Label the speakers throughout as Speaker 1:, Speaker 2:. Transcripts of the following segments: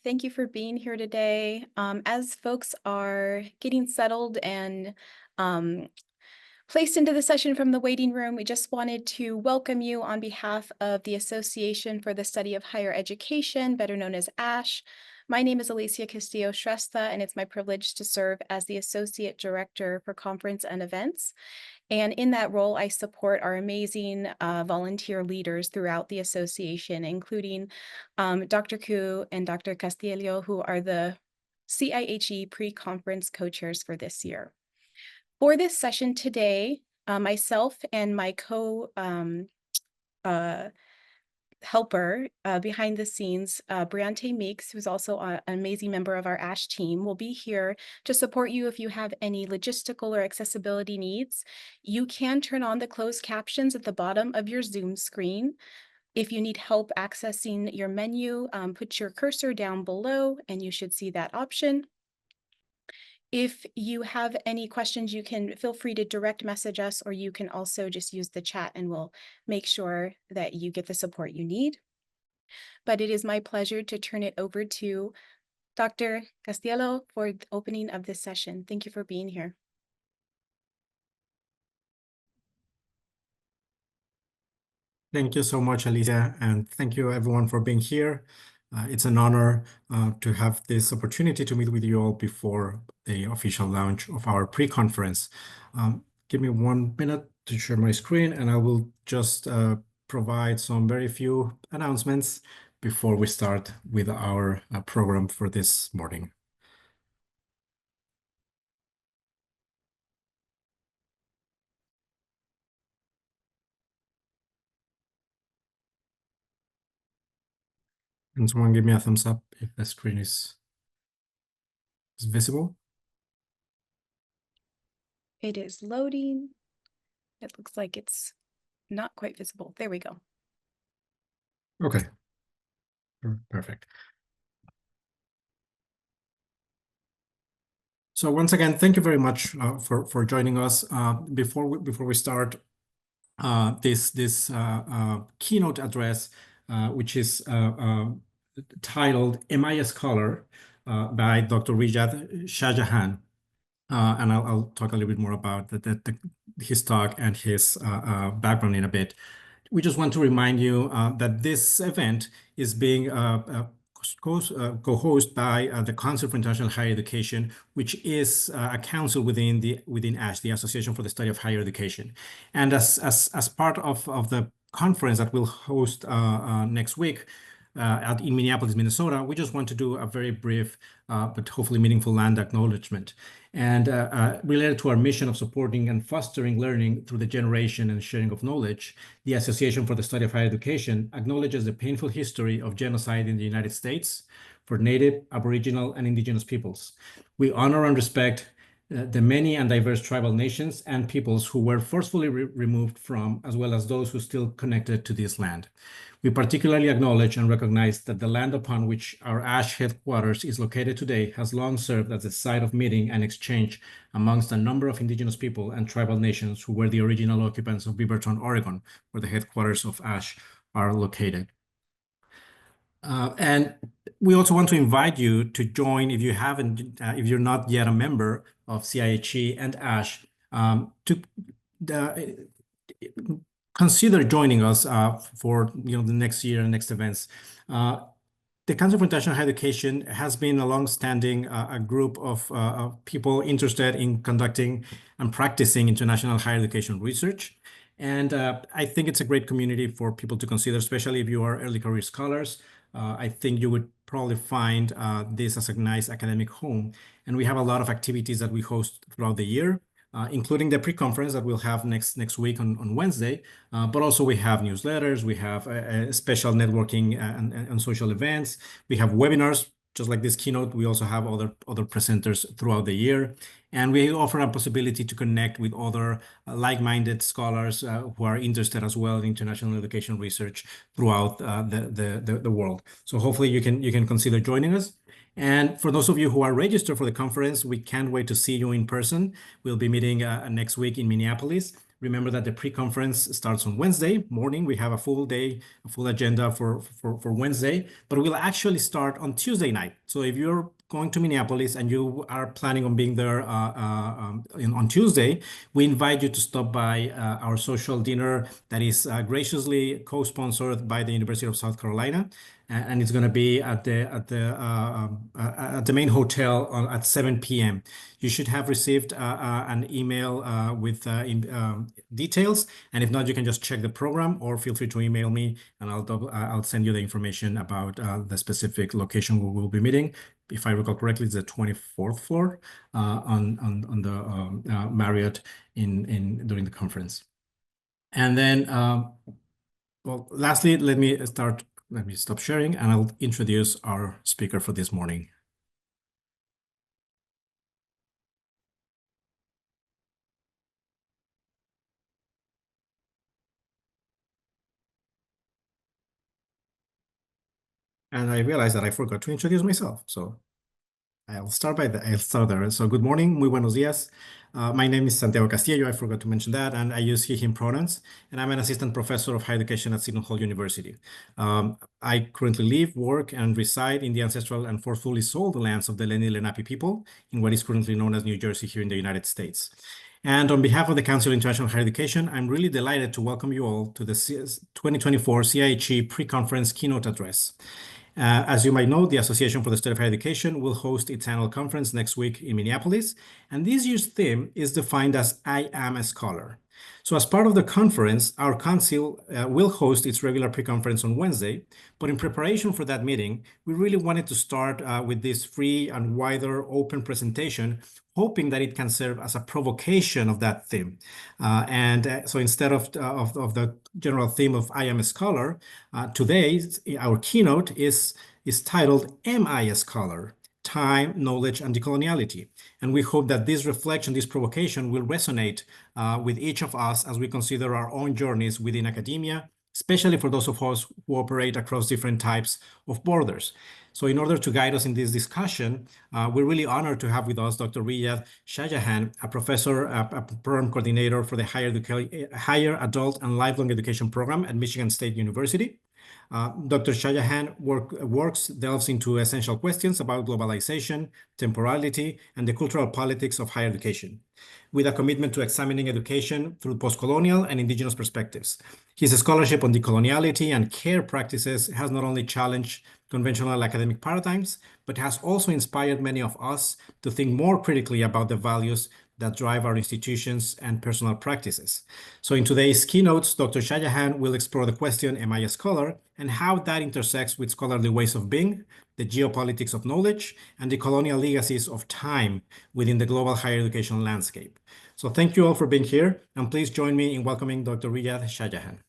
Speaker 1: Thank you for being here today. As folks are getting settled and placed into the session from the waiting room, we just wanted to welcome you on behalf of the Association for the Study of Higher Education, better known as ASHE. My name is Alicia Castillo-Shrestha, and it's my privilege to serve as the Associate Director for Conference and Events. And in that role, I support our amazing volunteer leaders throughout the association, including Dr. Ku and Dr. Castillo, who are the CIHE pre-conference co-chairs for this year. For this session today, myself and my helper behind the scenes, Briante Meeks, who's also an amazing member of our ASHE team, will be here to support you if you have any logistical or accessibility needs. You can turn on the closed captions at the bottom of your Zoom screen. If you need help accessing your menu, put your cursor down below and you should see that option. If you have any questions, you can feel free to direct message us, or you can also just use the chat and we'll make sure that you get the support you need. But it is my pleasure to turn it over to Dr. Castillo for the opening of this session. Thank you for being here.
Speaker 2: Thank you so much, Alicia, and thank you everyone for being here. It's an honor to have this opportunity to meet with you all before the official launch of our pre-conference. Give me 1 minute to share my screen, and I will just provide some very few announcements before we start with our program for this morning. Can someone give me a thumbs up if the screen is visible?
Speaker 1: It is loading. It looks like it's not quite visible. There we go.
Speaker 2: Okay. Perfect. So once again, thank you very much for joining us. Before we start this keynote address, which is titled "Am I a Scholar?" by Dr. Riyad Shahjahan, and I'll talk a little bit more about his talk and his background in a bit. We just want to remind you that this event is being co-hosted by the Council for International Higher Education, which is a council within ASHE, the Association for the Study of Higher Education. And as part of the conference that we'll host next week in Minneapolis, Minnesota, we just want to do a very brief but hopefully meaningful land acknowledgement. And related to our mission of supporting and fostering learning through the generation and sharing of knowledge, the Association for the Study of Higher Education acknowledges the painful history of genocide in the United States for Native, Aboriginal, and Indigenous peoples. We honor and respect the many and diverse tribal nations and peoples who were forcefully removed from, as well as those who still connected to this land. We particularly acknowledge and recognize that the land upon which our ASHE headquarters is located today has long served as a site of meeting and exchange amongst a number of indigenous people and tribal nations who were the original occupants of Beaverton, Oregon, where the headquarters of ASHE are located. And we also want to invite you to join, if you're not yet a member of CIHE and ASHE, to consider joining us for the next year and next events. The Council for International Higher Education has been a long-standing a group of people interested in conducting and practicing international higher education research. And I think it's a great community for people to consider, especially if you are early career scholars. I think you would probably find this as a nice academic home. And we have a lot of activities that we host throughout the year, including the pre-conference that we'll have next week on Wednesday. But also we have newsletters, we have special networking and social events. We have webinars, just like this keynote. We also have other presenters throughout the year. And we offer a possibility to connect with other like-minded scholars who are interested as well in international education research throughout the world. So hopefully you can consider joining us. And for those of you who are registered for the conference, we can't wait to see you in person. We'll be meeting next week in Minneapolis. Remember that the pre-conference starts on Wednesday morning. We have a full day, a full agenda for Wednesday, but we'll actually start on Tuesday night. So if you're going to Minneapolis and you are planning on being there on Tuesday, we invite you to stop by our social dinner that is graciously co-sponsored by the University of South Carolina, and it's going to be at the main hotel at 7 p.m. You should have received an email with details, and if not, you can just check the program or feel free to email me, and I'll send you the information about the specific location where we'll be meeting. If I recall correctly, it's the 24th floor on the Marriott during the conference. And then, well, lastly, let me stop sharing, and I'll introduce our speaker for this morning. And I realized that I forgot to introduce myself. So I'll start there. So good morning, muy buenos días. My name is Santiago Castillo. I forgot to mention that, and I use he, him pronouns, and I'm an assistant professor of higher education at Seton Hall University. I currently live, work, and reside in the ancestral and forcefully sold lands of the Lenni Lenape people in what is currently known as New Jersey here in the United States. And on behalf of the Council of International Higher Education, I'm really delighted to welcome you all to the 2024 CIHE pre-conference keynote address. As you might know, the Association for the Study of Higher Education will host its annual conference next week in Minneapolis, and this year's theme is defined as I Am a Scholar. So as part of the conference, our council will host its regular pre-conference on Wednesday, but in preparation for that meeting, we really wanted to start with this free and wider open presentation, hoping that it can serve as a provocation of that theme. So instead of the general theme of I Am a Scholar, today our keynote is titled Am I a Scholar? Time, Knowledge, and Decoloniality. And we hope that this reflection, this provocation will resonate with each of us as we consider our own journeys within academia, especially for those of us who operate across different types of borders. So in order to guide us in this discussion, we're really honored to have with us Dr. Riyad Shahjahan, a professor, a program coordinator for the Higher Adult and Lifelong Education Program at Michigan State University. Dr. Shahjahan delves into essential questions about globalization, temporality, and the cultural politics of higher education, with a commitment to examining education through post-colonial and indigenous perspectives. His scholarship on decoloniality and care practices has not only challenged conventional academic paradigms, but has also inspired many of us to think more critically about the values that drive our institutions and personal practices. So in today's keynotes, Dr. Shahjahan will explore the question, am I a scholar, and how that intersects with scholarly ways of being, the geopolitics of knowledge, and the colonial legacies of time within the global higher education landscape. So thank you all for being here, and please join me in welcoming Dr. Riyad Shahjahan.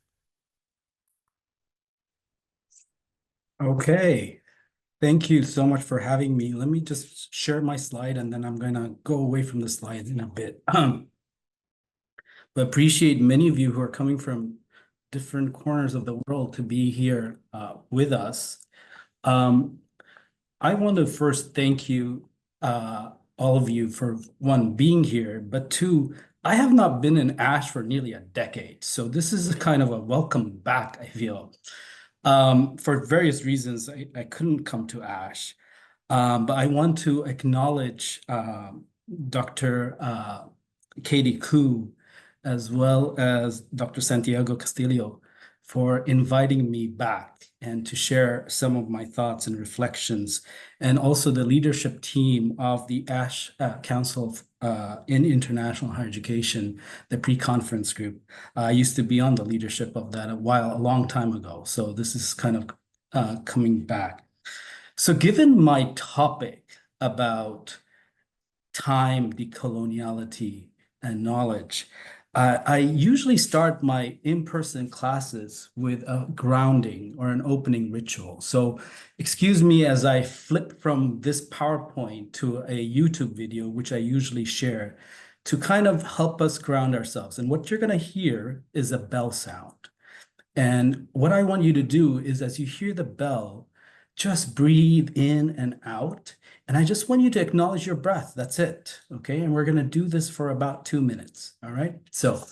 Speaker 3: Okay. Thank you so much for having me. Let me just share my slide, and then I'm going to go away from the slides in a bit. But appreciate many of you who are coming from different corners of the world to be here with us. I want to first thank you, all of you, for one, being here, but two, I have not been in ASHE for nearly a decade. So this is kind of a welcome back, I feel. For various reasons, I couldn't come to ASHE, but I want to acknowledge Dr. Katie Koo, as well as Dr. Santiago Castillo, for inviting me back and to share some of my thoughts and reflections, and also the leadership team of the ASHE Council in International Higher Education, the pre-conference group. I used to be on the leadership of that a long time ago. So this is kind of coming back. So given my topic about time, decoloniality, and knowledge, I usually start my in-person classes with a grounding or an opening ritual. So excuse me as I flip from this PowerPoint to a YouTube video, which I usually share, to kind of help us ground ourselves. And what you're going to hear is a bell sound. And what I want you to do is, as you hear the bell, just breathe in and out. And I just want you to acknowledge your breath. That's it. Okay. And we're going to do this for about 2 minutes. All right. So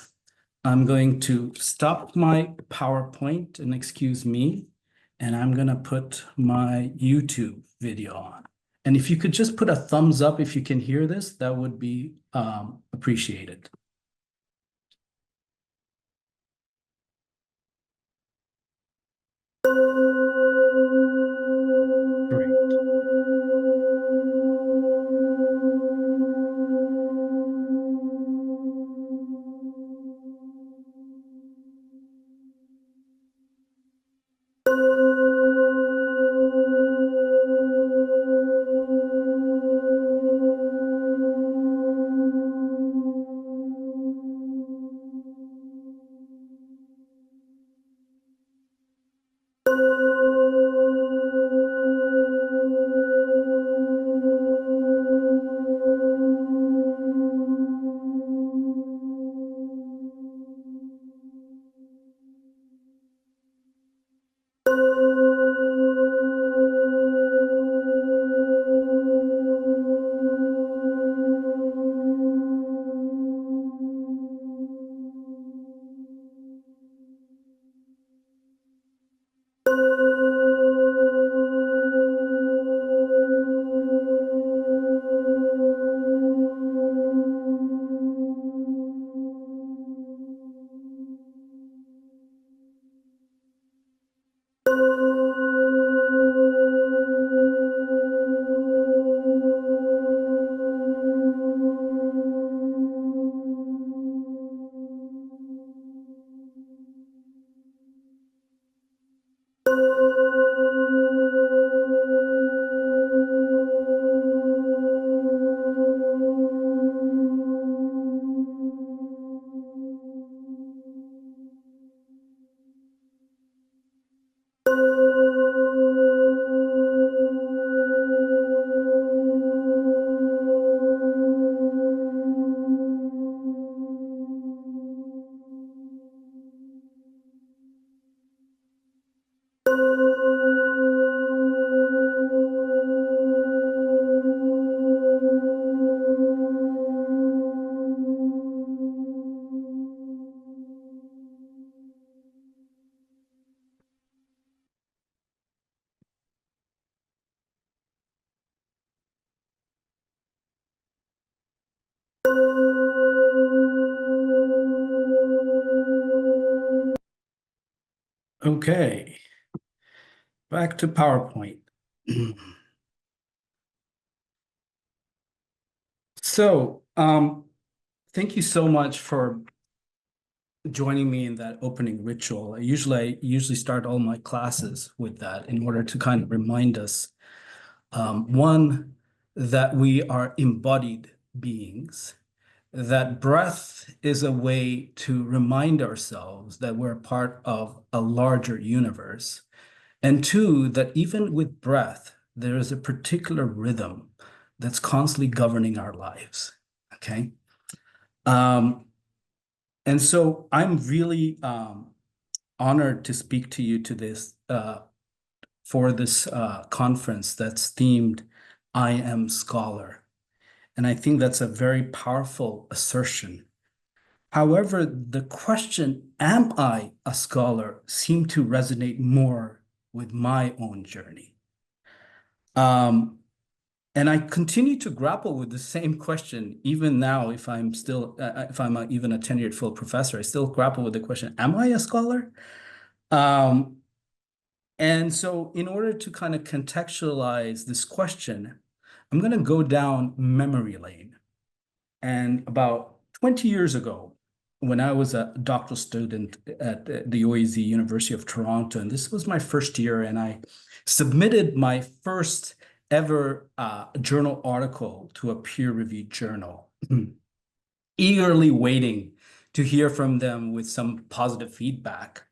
Speaker 3: I'm going to stop my PowerPoint and excuse me, and I'm going to put my YouTube video on. And if you could just put a thumbs up if you can hear this, that would be appreciated. Great. Okay, back to PowerPoint. So, thank you so much for joining me in that opening ritual. I usually start all my classes with that in order to kind of remind us, one, that we are embodied beings, that breath is a way to remind ourselves that we're part of a larger universe, and two, that even with breath, there is a particular rhythm that's constantly governing our lives. Okay. And so I'm really honored to speak to you to this for this conference that's themed I Am Scholar. And I think that's a very powerful assertion. However, the question, am I a scholar, seemed to resonate more with my own journey. And I continue to grapple with the same question, even now, if I'm even a tenured full professor, I still grapple with the question, am I a scholar? And so in order to kind of contextualize this question, I'm going to go down memory lane. And about 20 years ago, when I was a doctoral student at the OAZ University of Toronto, and this was my first year, and I submitted my first ever journal article to a peer-reviewed journal, eagerly waiting to hear from them with some positive feedback.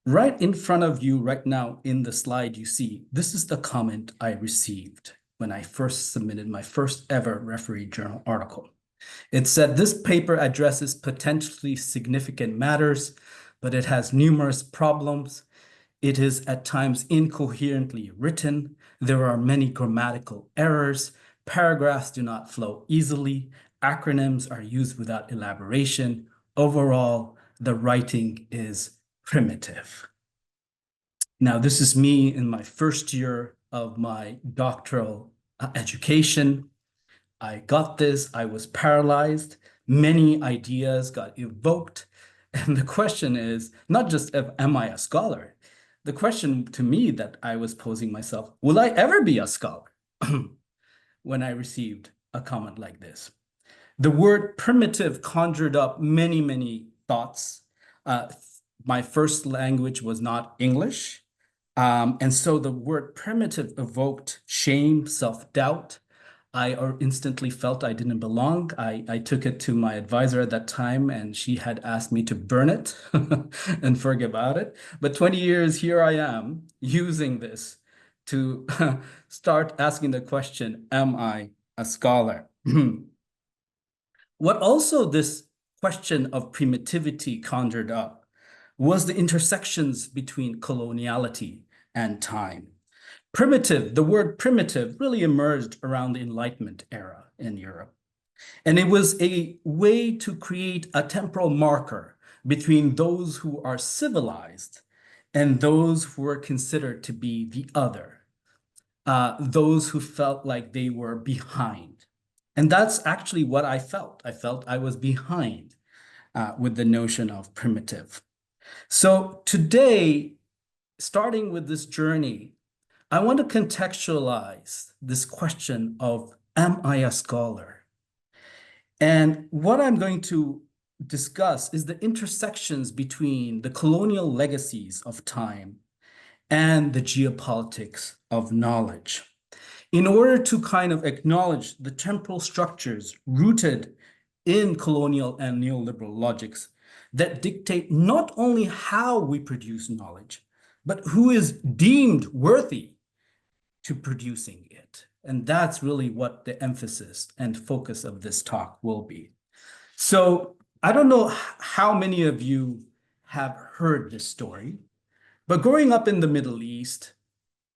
Speaker 3: Right in front of you right now in the slide you see, this is the comment I received when I first submitted my first ever referee journal article. It said, this paper addresses potentially significant matters, but it has numerous problems. It is at times incoherently written. There are many grammatical errors. Paragraphs do not flow easily. Acronyms are used without elaboration. Overall, the writing is primitive. Now, this is me in my first year of my doctoral education. I got this, I was paralyzed, many ideas got evoked. And the question is not just am I a scholar? The question to me that I was posing myself, will I ever be a scholar? When I received a comment like this. The word primitive conjured up many, many thoughts. My first language was not English. And so the word primitive evoked shame, self-doubt. I instantly felt I didn't belong. I took it to my advisor at that time, and she had asked me to burn it and forget about it. But 20 years, here I am using this to start asking the question, am I a scholar? What also this question of primitivity conjured up was the intersections between coloniality and time. Primitive, the word primitive really emerged around the Enlightenment era in Europe. And it was a way to create a temporal marker between those who are civilized and those who were considered to be the other, those who felt like they were behind. And that's actually what I felt. I felt I was behind with the notion of primitive. So today, starting with this journey, I want to contextualize this question of, am I a scholar? And what I'm going to discuss is the intersections between the colonial legacies of time and the geopolitics of knowledge, in order to kind of acknowledge the temporal structures rooted in colonial and neoliberal logics that dictate not only how we produce knowledge, but who is deemed worthy to producing it. And that's really what the emphasis and focus of this talk will be. So I don't know how many of you have heard this story, but growing up in the Middle East,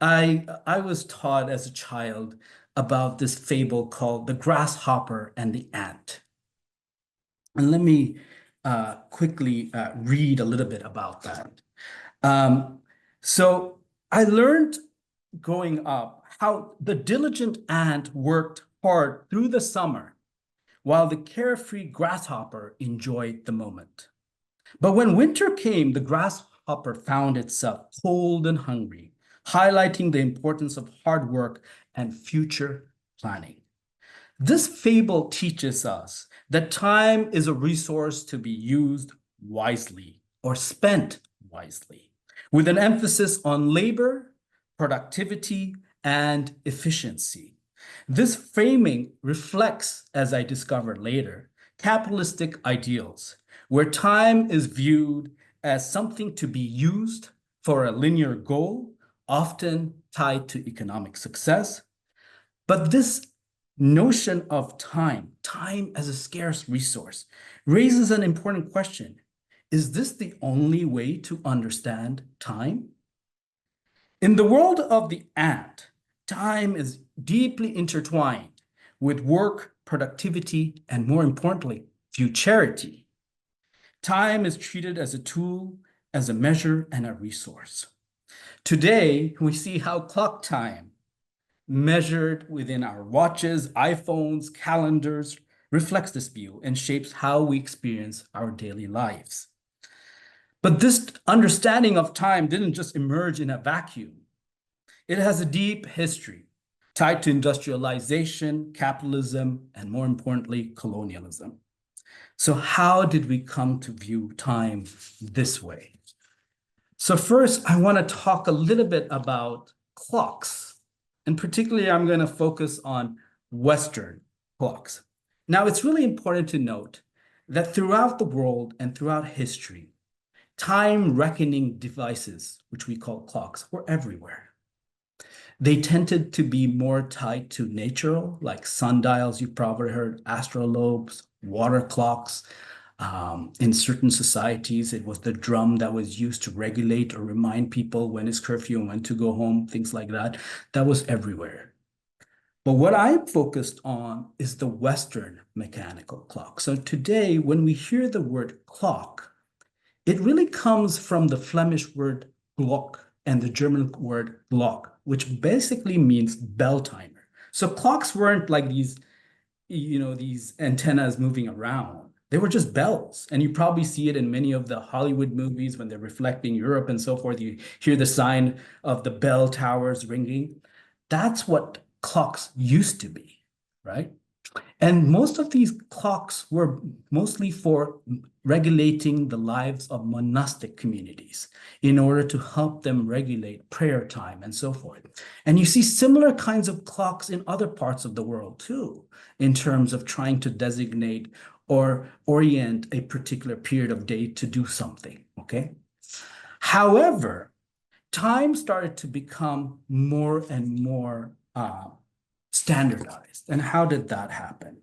Speaker 3: I was taught as a child about this fable called The Grasshopper and the Ant. And let me quickly read a little bit about that. So I learned growing up how the diligent ant worked hard through the summer while the carefree grasshopper enjoyed the moment. But when winter came, the grasshopper found itself cold and hungry, highlighting the importance of hard work and future planning. This fable teaches us that time is a resource to be used wisely or spent wisely, with an emphasis on labor, productivity, and efficiency. This framing reflects, as I discovered later, capitalistic ideals, where time is viewed as something to be used for a linear goal, often tied to economic success. But this notion of time as a scarce resource, raises an important question. Is this the only way to understand time? In the world of the ant, time is deeply intertwined with work, productivity, and more importantly, futurity. Time is treated as a tool, as a measure, and a resource. Today, we see how clock time, measured within our watches, iPhones, calendars, reflects this view and shapes how we experience our daily lives. But this understanding of time didn't just emerge in a vacuum. It has a deep history tied to industrialization, capitalism, and more importantly, colonialism. So how did we come to view time this way? So first, I want to talk a little bit about clocks. And particularly, I'm going to focus on Western clocks. Now, it's really important to note that throughout the world and throughout history, time reckoning devices, which we call clocks, were everywhere. They tended to be more tied to natural, like sundials, you've probably heard, astrolabes, water clocks. In certain societies, it was the drum that was used to regulate or remind people when it's curfew and when to go home, things like that. That was everywhere. But what I'm focused on is the Western mechanical clock. So today, when we hear the word clock, it really comes from the Flemish word Glock and the German word Glock, which basically means bell timer. So clocks weren't like these, these antennas moving around. They were just bells. And you probably see it in many of the Hollywood movies when they're reflecting Europe and so forth. You hear the sign of the bell towers ringing. That's what clocks used to be, right? And most of these clocks were mostly for regulating the lives of monastic communities in order to help them regulate prayer time and so forth. And you see similar kinds of clocks in other parts of the world too, in terms of trying to designate or orient a particular period of day to do something, okay? However, time started to become more and more standardized. And how did that happen?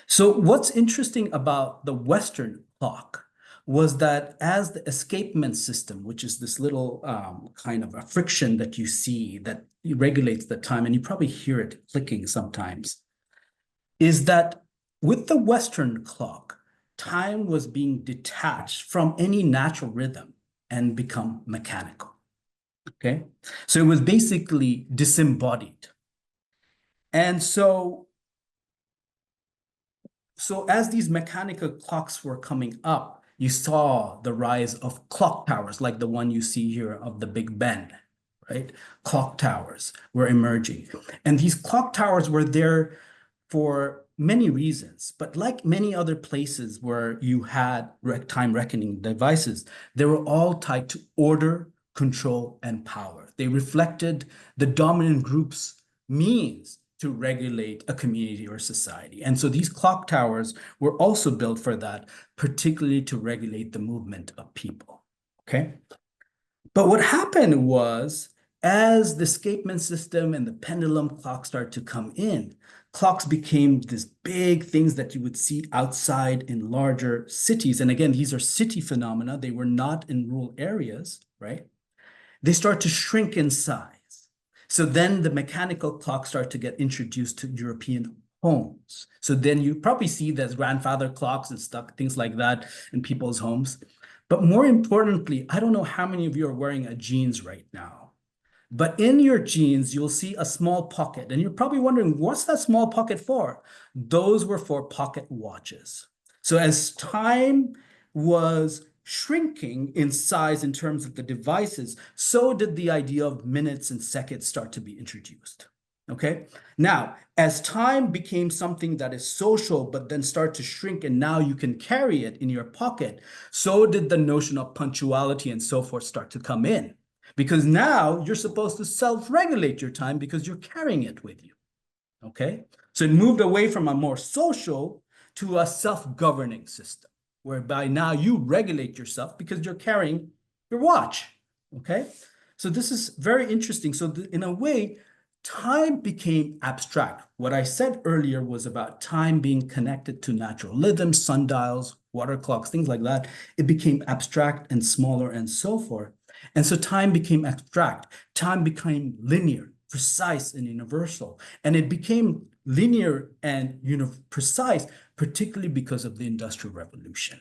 Speaker 3: So what's interesting about the Western clock was that as the escapement system, which is this little kind of a friction that you see that regulates the time, and you probably hear it clicking sometimes, is that with the Western clock, time was being detached from any natural rhythm and become mechanical. Okay, so it was basically disembodied. And so as these mechanical clocks were coming up, you saw the rise of clock towers like the one you see here of the Big Ben, right? Clock towers were emerging. And these clock towers were there for many reasons, but like many other places where you had time reckoning devices, they were all tied to order, control, and power. They reflected the dominant group's means to regulate a community or society. And so these clock towers were also built for that, particularly to regulate the movement of people, okay? But what happened was, as the escapement system and the pendulum clock started to come in, clocks became these big things that you would see outside in larger cities. And again, these are city phenomena. They were not in rural areas, right? They start to shrink in size. So then the mechanical clocks start to get introduced to European homes. So then you probably see there's grandfather clocks and stuff, things like that in people's homes. But more importantly, I don't know how many of you are wearing a jeans right now, but in your jeans, you'll see a small pocket. And you're probably wondering, what's that small pocket for? Those were for pocket watches. So as time was shrinking in size in terms of the devices, so did the idea of minutes and seconds start to be introduced. Okay. Now, as time became something that is social, but then start to shrink, and now you can carry it in your pocket, so did the notion of punctuality and so forth start to come in. Because now you're supposed to self-regulate your time because you're carrying it with you. Okay. So it moved away from a more social to a self-governing system, whereby now you regulate yourself because you're carrying your watch. Okay. So this is very interesting. So in a way, time became abstract. What I said earlier was about time being connected to natural rhythms, sundials, water clocks, things like that. It became abstract and smaller and so forth. And so time became abstract. Time became linear, precise, and universal. And it became linear and precise, particularly because of the Industrial Revolution.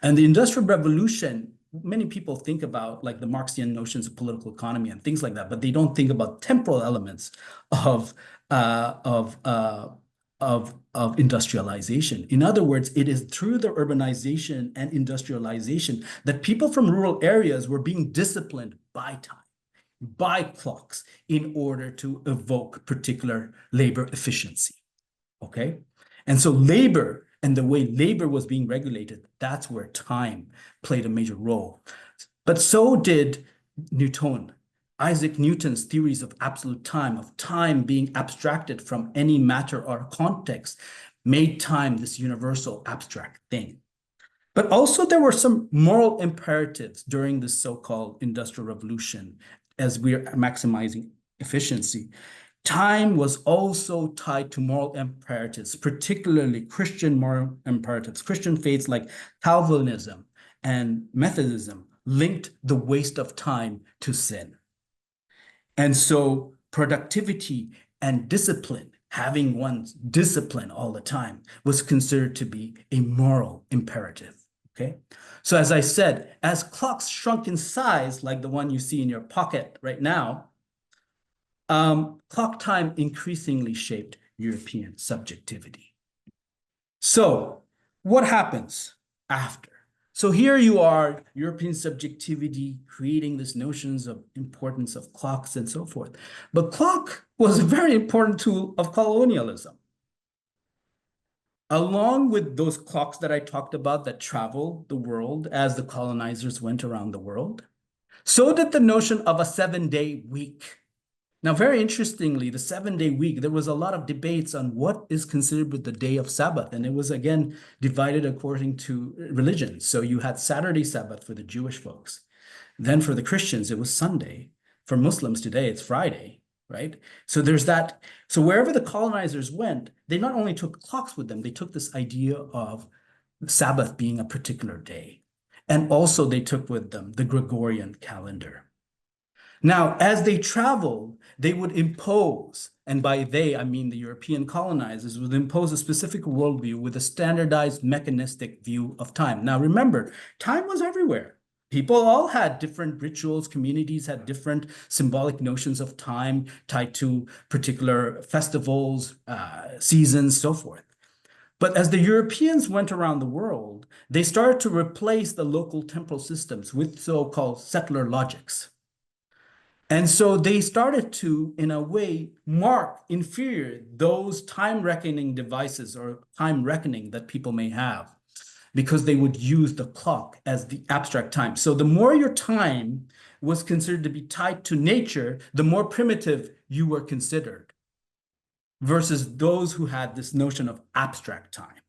Speaker 3: And the Industrial Revolution, many people think about like the Marxian notions of political economy and things like that, but they don't think about temporal elements of industrialization. In other words, it is through the urbanization and industrialization that people from rural areas were being disciplined by time, by clocks, in order to evoke particular labor efficiency. Okay? And so labor and the way labor was being regulated, that's where time played a major role. But so did Newton. Isaac Newton's theories of absolute time, of time being abstracted from any matter or context, made time this universal abstract thing. But also there were some moral imperatives during this so-called Industrial Revolution as we're maximizing efficiency. Time was also tied to moral imperatives, particularly Christian moral imperatives. Christian faiths like Calvinism and Methodism linked the waste of time to sin. And so productivity and discipline, having one's discipline all the time, was considered to be a moral imperative. okay? So as I said, as clocks shrunk in size, like the one you see in your pocket right now, clock time increasingly shaped European subjectivity. So what happens after? So here you are, European subjectivity, creating these notions of importance of clocks and so forth. But clock was a very important tool of colonialism. Along with those clocks that I talked about that traveled the world as the colonizers went around the world, so did the notion of a 7-day week. Now, very interestingly, the 7-day week, there was a lot of debates on what is considered the day of Sabbath. And it was, again, divided according to religion. So you had Saturday Sabbath for the Jewish folks. Then for the Christians, it was Sunday. For Muslims today, it's Friday, right? So there's that. So wherever the colonizers went, they not only took clocks with them, they took this idea of Sabbath being a particular day. And also they took with them the Gregorian calendar. Now, as they traveled, they would impose, and by they, I mean the European colonizers, would impose a specific worldview with a standardized mechanistic view of time. Now, remember, time was everywhere. People all had different rituals. Communities had different symbolic notions of time tied to particular festivals, seasons, so forth. But as the Europeans went around the world, they started to replace the local temporal systems with so-called settler logics. And so they started to, in a way, mark inferior those time reckoning devices or time reckoning that people may have, because they would use the clock as the abstract time. So the more your time was considered to be tied to nature, the more primitive you were considered, versus those who had this notion of abstract time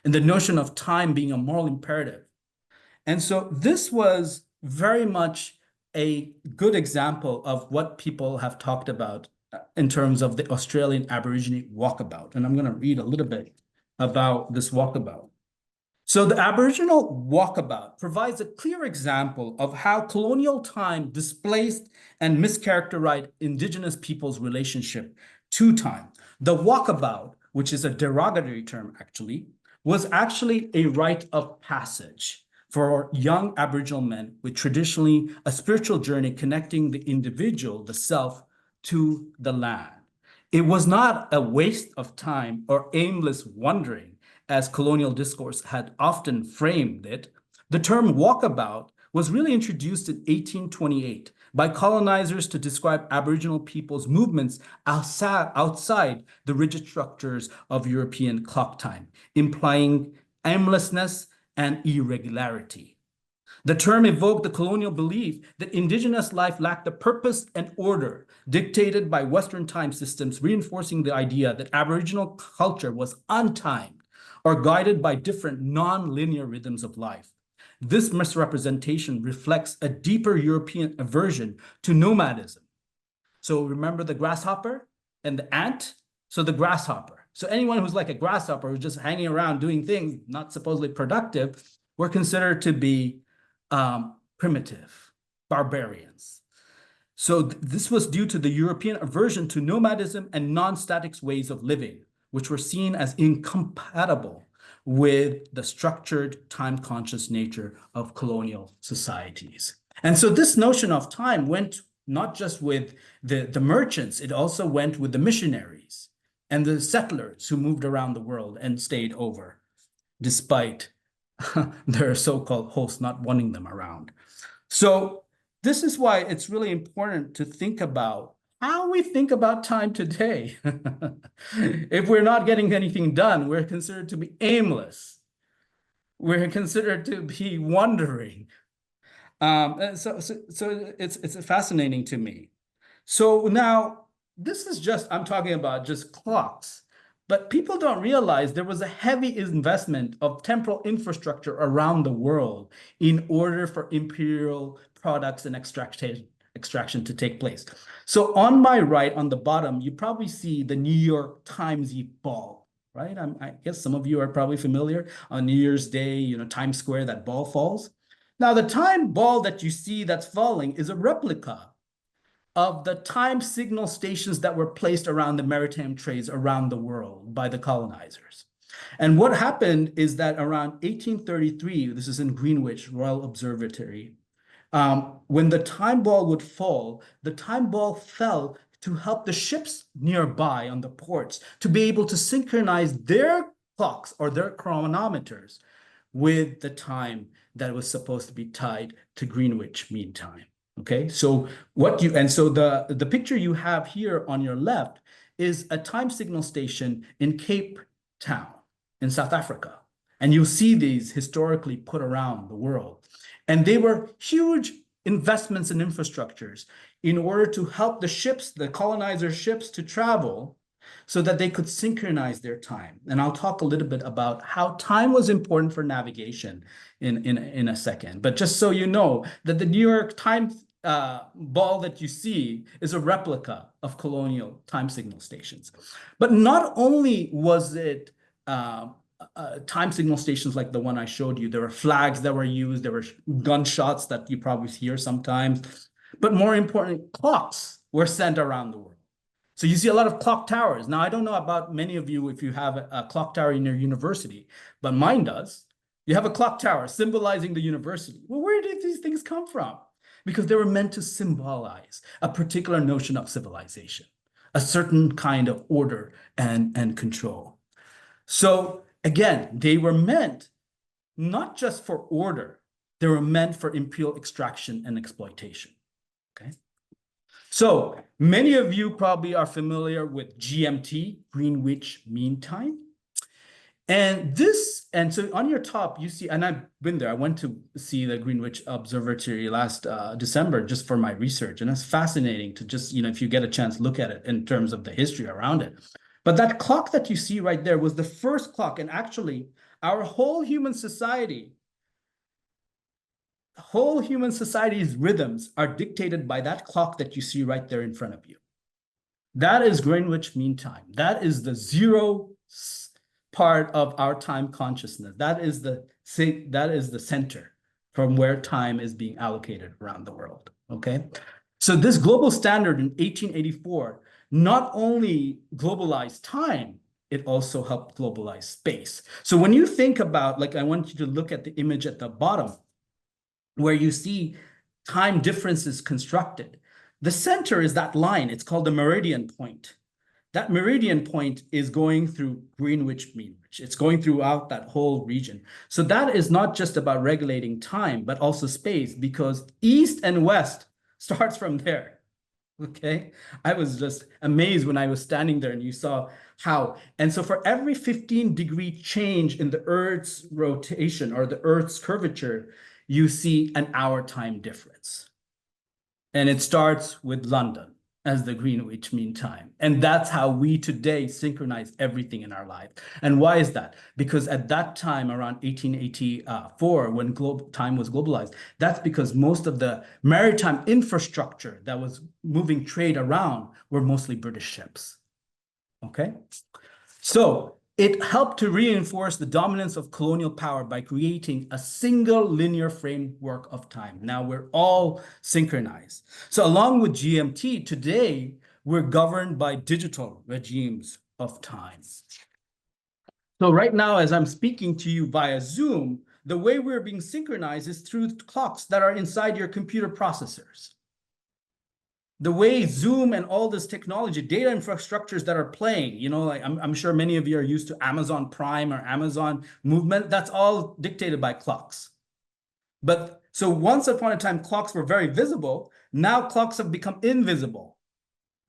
Speaker 3: and the notion of time being a moral imperative. And so this was very much a good example of what people have talked about in terms of the Australian Aborigine walkabout. And I'm going to read a little bit about this walkabout. So the Aboriginal walkabout provides a clear example of how colonial time displaced and mischaracterized Indigenous people's relationship to time. The walkabout, which is a derogatory term actually, was actually a rite of passage for young Aboriginal men with traditionally a spiritual journey connecting the individual, the self, to the land. It was not a waste of time or aimless wandering, as colonial discourse had often framed it. The term walkabout was really introduced in 1828 by colonizers to describe Aboriginal people's movements outside the rigid structures of European clock time, implying aimlessness and irregularity. The term evoked the colonial belief that Indigenous life lacked the purpose and order dictated by Western time systems, reinforcing the idea that Aboriginal culture was untimed or guided by different non-linear rhythms of life. This misrepresentation reflects a deeper European aversion to nomadism. So remember the grasshopper and the ant? So the grasshopper. So anyone who's like a grasshopper who's just hanging around doing things not supposedly productive were considered to be primitive, barbarians. So this was due to the European aversion to nomadism and non-static ways of living, which were seen as incompatible with the structured, time-conscious nature of colonial societies. And so this notion of time went not just with the merchants, it also went with the missionaries and the settlers who moved around the world and stayed over, despite their so-called hosts not wanting them around. So this is why it's really important to think about how we think about time today. If we're not getting anything done, we're considered to be aimless. We're considered to be wandering. So it's fascinating to me. So now this is just, I'm talking about just clocks, but people don't realize there was a heavy investment of temporal infrastructure around the world in order for imperial products and extraction to take place. So on my right, on the bottom, you probably see the New York Times ball, right? I guess some of you are probably familiar. On New Year's Day, Times Square, that ball falls. Now, the time ball that you see that's falling is a replica of the time signal stations that were placed around the maritime trades around the world by the colonizers. And what happened is that around 1833, this is in Greenwich Royal Observatory, when the time ball would fall, the time ball fell to help the ships nearby on the ports to be able to synchronize their clocks or their chronometers with the time that was supposed to be tied to Greenwich Mean Time. Okay, so the picture you have here on your left is a time signal station in Cape Town in South Africa. And you'll see these historically put around the world. And they were huge investments in infrastructures in order to help the ships, the colonizer ships, to travel so that they could synchronize their time. And I'll talk a little bit about how time was important for navigation in a second. But just so you know that the New York Times ball that you see is a replica of colonial time signal stations. But not only was it time signal stations like the one I showed you, there were flags that were used, there were gunshots that you probably hear sometimes, but more important, clocks were sent around the world. So you see a lot of clock towers. Now, I don't know about many of you if you have a clock tower in your university, but mine does. You have a clock tower symbolizing the university. Well, where did these things come from? Because they were meant to symbolize a particular notion of civilization, a certain kind of order and control. So again, they were meant not just for order, they were meant for imperial extraction and exploitation. Okay. So many of you probably are familiar with GMT, Greenwich Mean Time. And so on your top, you see, and I've been there, I went to see the Greenwich Observatory last December just for my research. And it's fascinating to just, if you get a chance, look at it in terms of the history around it. But that clock that you see right there was the first clock. And actually, our whole human society's rhythms are dictated by that clock that you see right there in front of you. That is Greenwich Mean Time. That is the zero part of our time consciousness. That is the center from where time is being allocated around the world. Okay. So this global standard in 1884 not only globalized time, it also helped globalize space. So when you think about, like, I want you to look at the image at the bottom where you see time differences constructed. The center is that line. It's called the meridian point. That meridian point is going through Greenwich Mean Time. It's going throughout that whole region. So that is not just about regulating time, but also space, because east and west starts from there. Okay, I was just amazed when I was standing there and you saw how. And so for every 15-degree change in the Earth's rotation or the Earth's curvature, you see an hour time difference. And it starts with London as the Greenwich Mean Time. And that's how we today synchronize everything in our life. And why is that? Because at that time, around 1884, when time was globalized, that's because most of the maritime infrastructure that was moving trade around were mostly British ships. Okay? So it helped to reinforce the dominance of colonial power by creating a single linear framework of time. Now we're all synchronized. So along with GMT, today we're governed by digital regimes of time. So right now, as I'm speaking to you via Zoom, the way we're being synchronized is through clocks that are inside your computer processors. The way Zoom and all this technology, data infrastructures that are playing, like I'm sure many of you are used to Amazon Prime or Amazon Movement, that's all dictated by clocks. But so once upon a time, clocks were very visible. Now clocks have become invisible.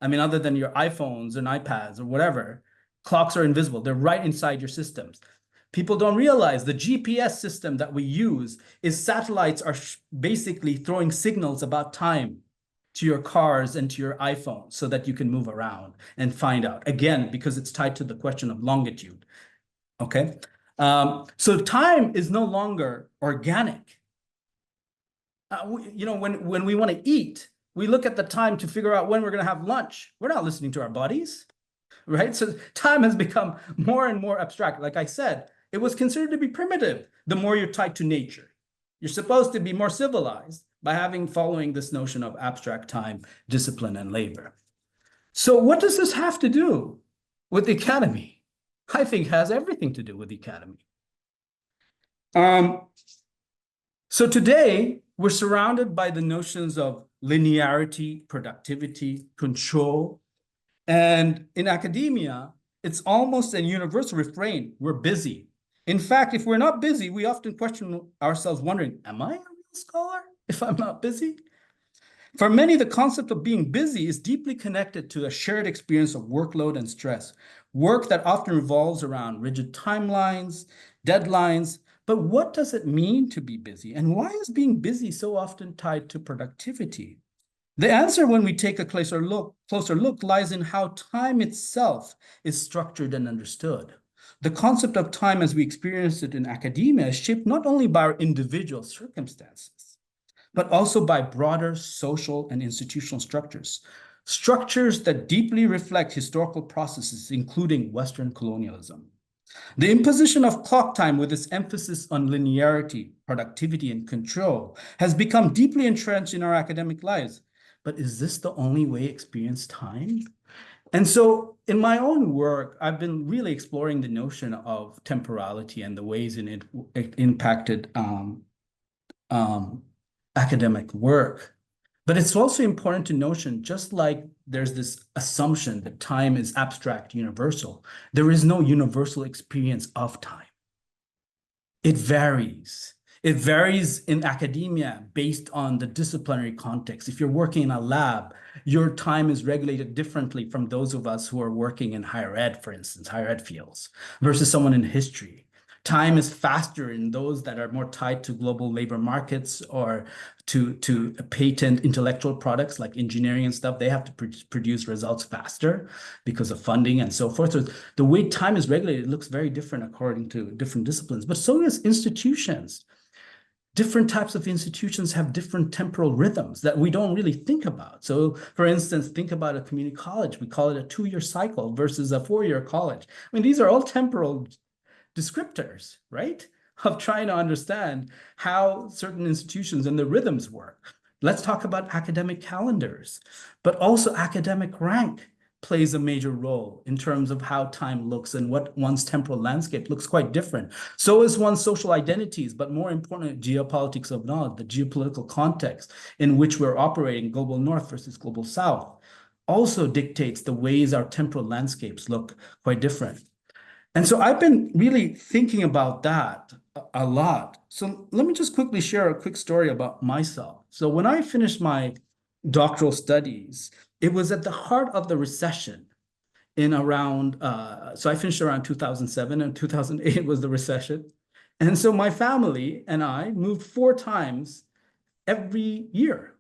Speaker 3: I mean, other than your iPhones and iPads or whatever, clocks are invisible. They're right inside your systems. People don't realize the GPS system that we use is satellites are basically throwing signals about time to your cars and to your iPhone so that you can move around and find out. Again, because it's tied to the question of longitude. Okay. So time is no longer organic. When we want to eat, we look at the time to figure out when we're going to have lunch. We're not listening to our bodies, right? So time has become more and more abstract. Like I said, it was considered to be primitive the more you're tied to nature. You're supposed to be more civilized by following this notion of abstract time, discipline, and labor. So what does this have to do with the academy? I think has everything to do with the academy. So today, we're surrounded by the notions of linearity, productivity, control. And in academia, it's almost a universal refrain. We're busy. In fact, if we're not busy, we often question ourselves wondering, am I a real scholar if I'm not busy? For many, the concept of being busy is deeply connected to a shared experience of workload and stress, work that often revolves around rigid timelines, deadlines. But what does it mean to be busy? And why is being busy so often tied to productivity? The answer, when we take a closer look, lies in how time itself is structured and understood. The concept of time as we experience it in academia is shaped not only by our individual circumstances, but also by broader social and institutional structures, structures that deeply reflect historical processes, including Western colonialism. The imposition of clock time with its emphasis on linearity, productivity, and control has become deeply entrenched in our academic lives. But is this the only way to experience time? And so in my own work, I've been really exploring the notion of temporality and the ways in it impacted academic work. But it's also important to notion, just like there's this assumption that time is abstract, universal, there is no universal experience of time. It varies. It varies in academia based on the disciplinary context. If you're working in a lab, your time is regulated differently from those of us who are working in higher ed, for instance, higher ed fields, versus someone in history. Time is faster in those that are more tied to global labor markets or to patent intellectual products like engineering and stuff. They have to produce results faster because of funding and so forth. So the way time is regulated looks very different according to different disciplines, but so does institutions. Different types of institutions have different temporal rhythms that we don't really think about. So for instance, think about a community college. We call it a 2-year cycle versus a 4-year college. I mean, these are all temporal descriptors, right? Of trying to understand how certain institutions and the rhythms work. Let's talk about academic calendars, but also academic rank plays a major role in terms of how time looks and what one's temporal landscape looks quite different. So is one's social identities, but more importantly, geopolitics of knowledge, the geopolitical context in which we're operating, global north versus global south, also dictates the ways our temporal landscapes look quite different. And so I've been really thinking about that a lot. So let me just quickly share a quick story about myself. So when I finished my doctoral studies, it was at the heart of the recession in around, so I finished around 2007, and 2008 was the recession. And so my family and I moved 4 times every year,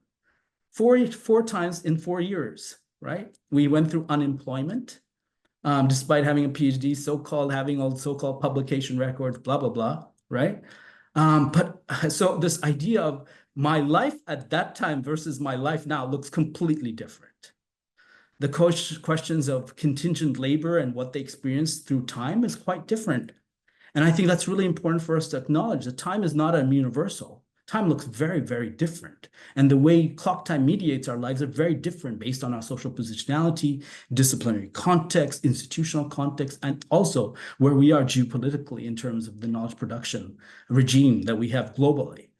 Speaker 3: four times in 4 years, right? We went through unemployment. Despite having a PhD, having all so-called publication records, blah, blah, blah, right? But so this idea of my life at that time versus my life now looks completely different. The questions of contingent labor and what they experience through time is quite different. And I think that's really important for us to acknowledge that time is not a universal. Time looks very, very different. And the way clock time mediates our lives are very different based on our social positionality, disciplinary context, institutional context, and also where we are geopolitically in terms of the knowledge production regime that we have globally.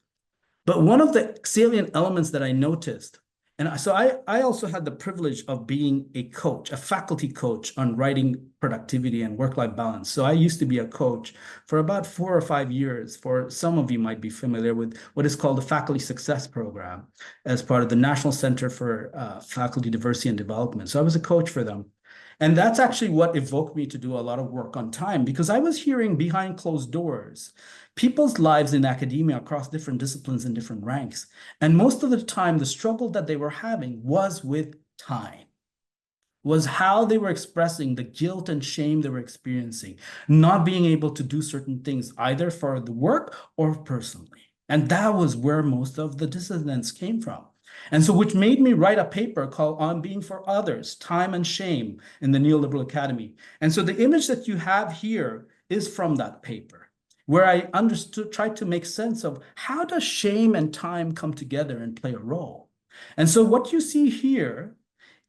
Speaker 3: But one of the salient elements that I noticed, and so I also had the privilege of being a coach, a faculty coach on writing productivity and work-life balance. So I used to be a coach for about 4 or 5 years. For some of you might be familiar with what is called the Faculty Success Program as part of the National Center for Faculty Diversity and Development. So I was a coach for them. And that's actually what evoked me to do a lot of work on time, because I was hearing behind closed doors people's lives in academia across different disciplines and different ranks. And most of the time, the struggle that they were having was with time, was how they were expressing the guilt and shame they were experiencing, not being able to do certain things either for the work or personally. And that was where most of the dissonance came from. And so which made me write a paper called On Being for Others, Time and Shame in the Neoliberal Academy. And so the image that you have here is from that paper, where I tried to make sense of how does shame and time come together and play a role. And so what you see here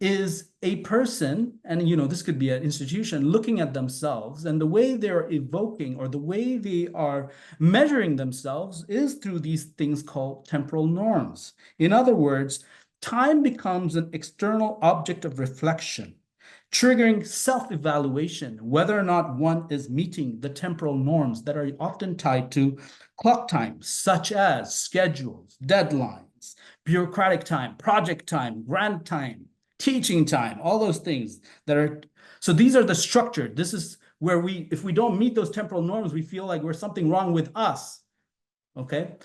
Speaker 3: is a person, and this could be an institution, looking at themselves, and the way they're evoking or the way they are measuring themselves is through these things called temporal norms. In other words, time becomes an external object of reflection, triggering self-evaluation, whether or not one is meeting the temporal norms that are often tied to clock time, such as schedules, deadlines, bureaucratic time, project time, grant time, teaching time, all those things that are, so these are the structured. This is where if we don't meet those temporal norms, we feel like we're something wrong with us, okay?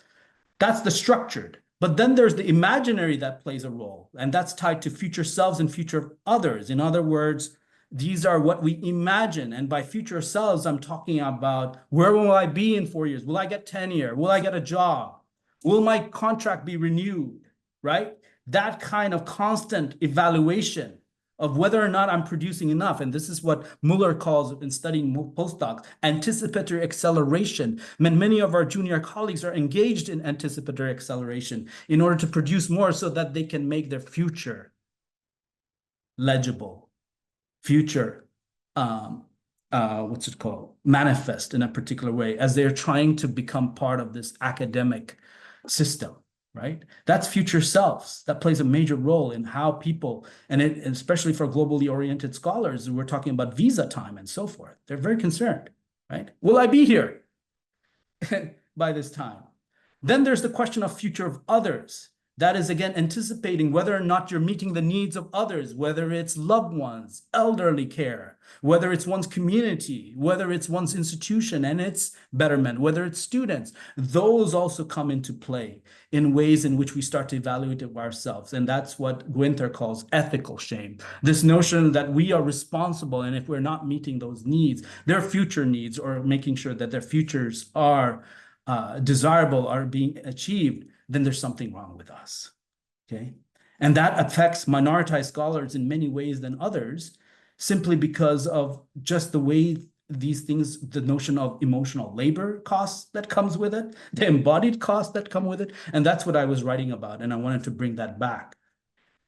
Speaker 3: That's the structured. But then there's the imaginary that plays a role, and that's tied to future selves and future others. In other words, these are what we imagine. And by future selves, I'm talking about where will I be in 4 years? Will I get tenure? Will I get a job? Will my contract be renewed? Right? That kind of constant evaluation of whether or not I'm producing enough. And this is what Muller calls, in studying postdocs, anticipatory acceleration. Many of our junior colleagues are engaged in anticipatory acceleration in order to produce more so that they can make their future legible, future, what's it called, manifest in a particular way as they're trying to become part of this academic system. Right? That's future selves. That plays a major role in how people, and especially for globally oriented scholars, we're talking about visa time and so forth. They're very concerned, right? Will I be here by this time? Then there's the question of future of others. That is, again, anticipating whether or not you're meeting the needs of others, whether it's loved ones, elderly care, whether it's one's community, whether it's one's institution and its betterment, whether it's students. Those also come into play in ways in which we start to evaluate it ourselves. And that's what Guenther calls ethical shame. This notion that we are responsible, and if we're not meeting those needs, their future needs, or making sure that their futures are desirable, are being achieved, then there's something wrong with us, okay? And that affects minoritized scholars in many ways than others, simply because of just the way these things, the notion of emotional labor costs that comes with it, the embodied costs that come with it, and that's what I was writing about, and I wanted to bring that back.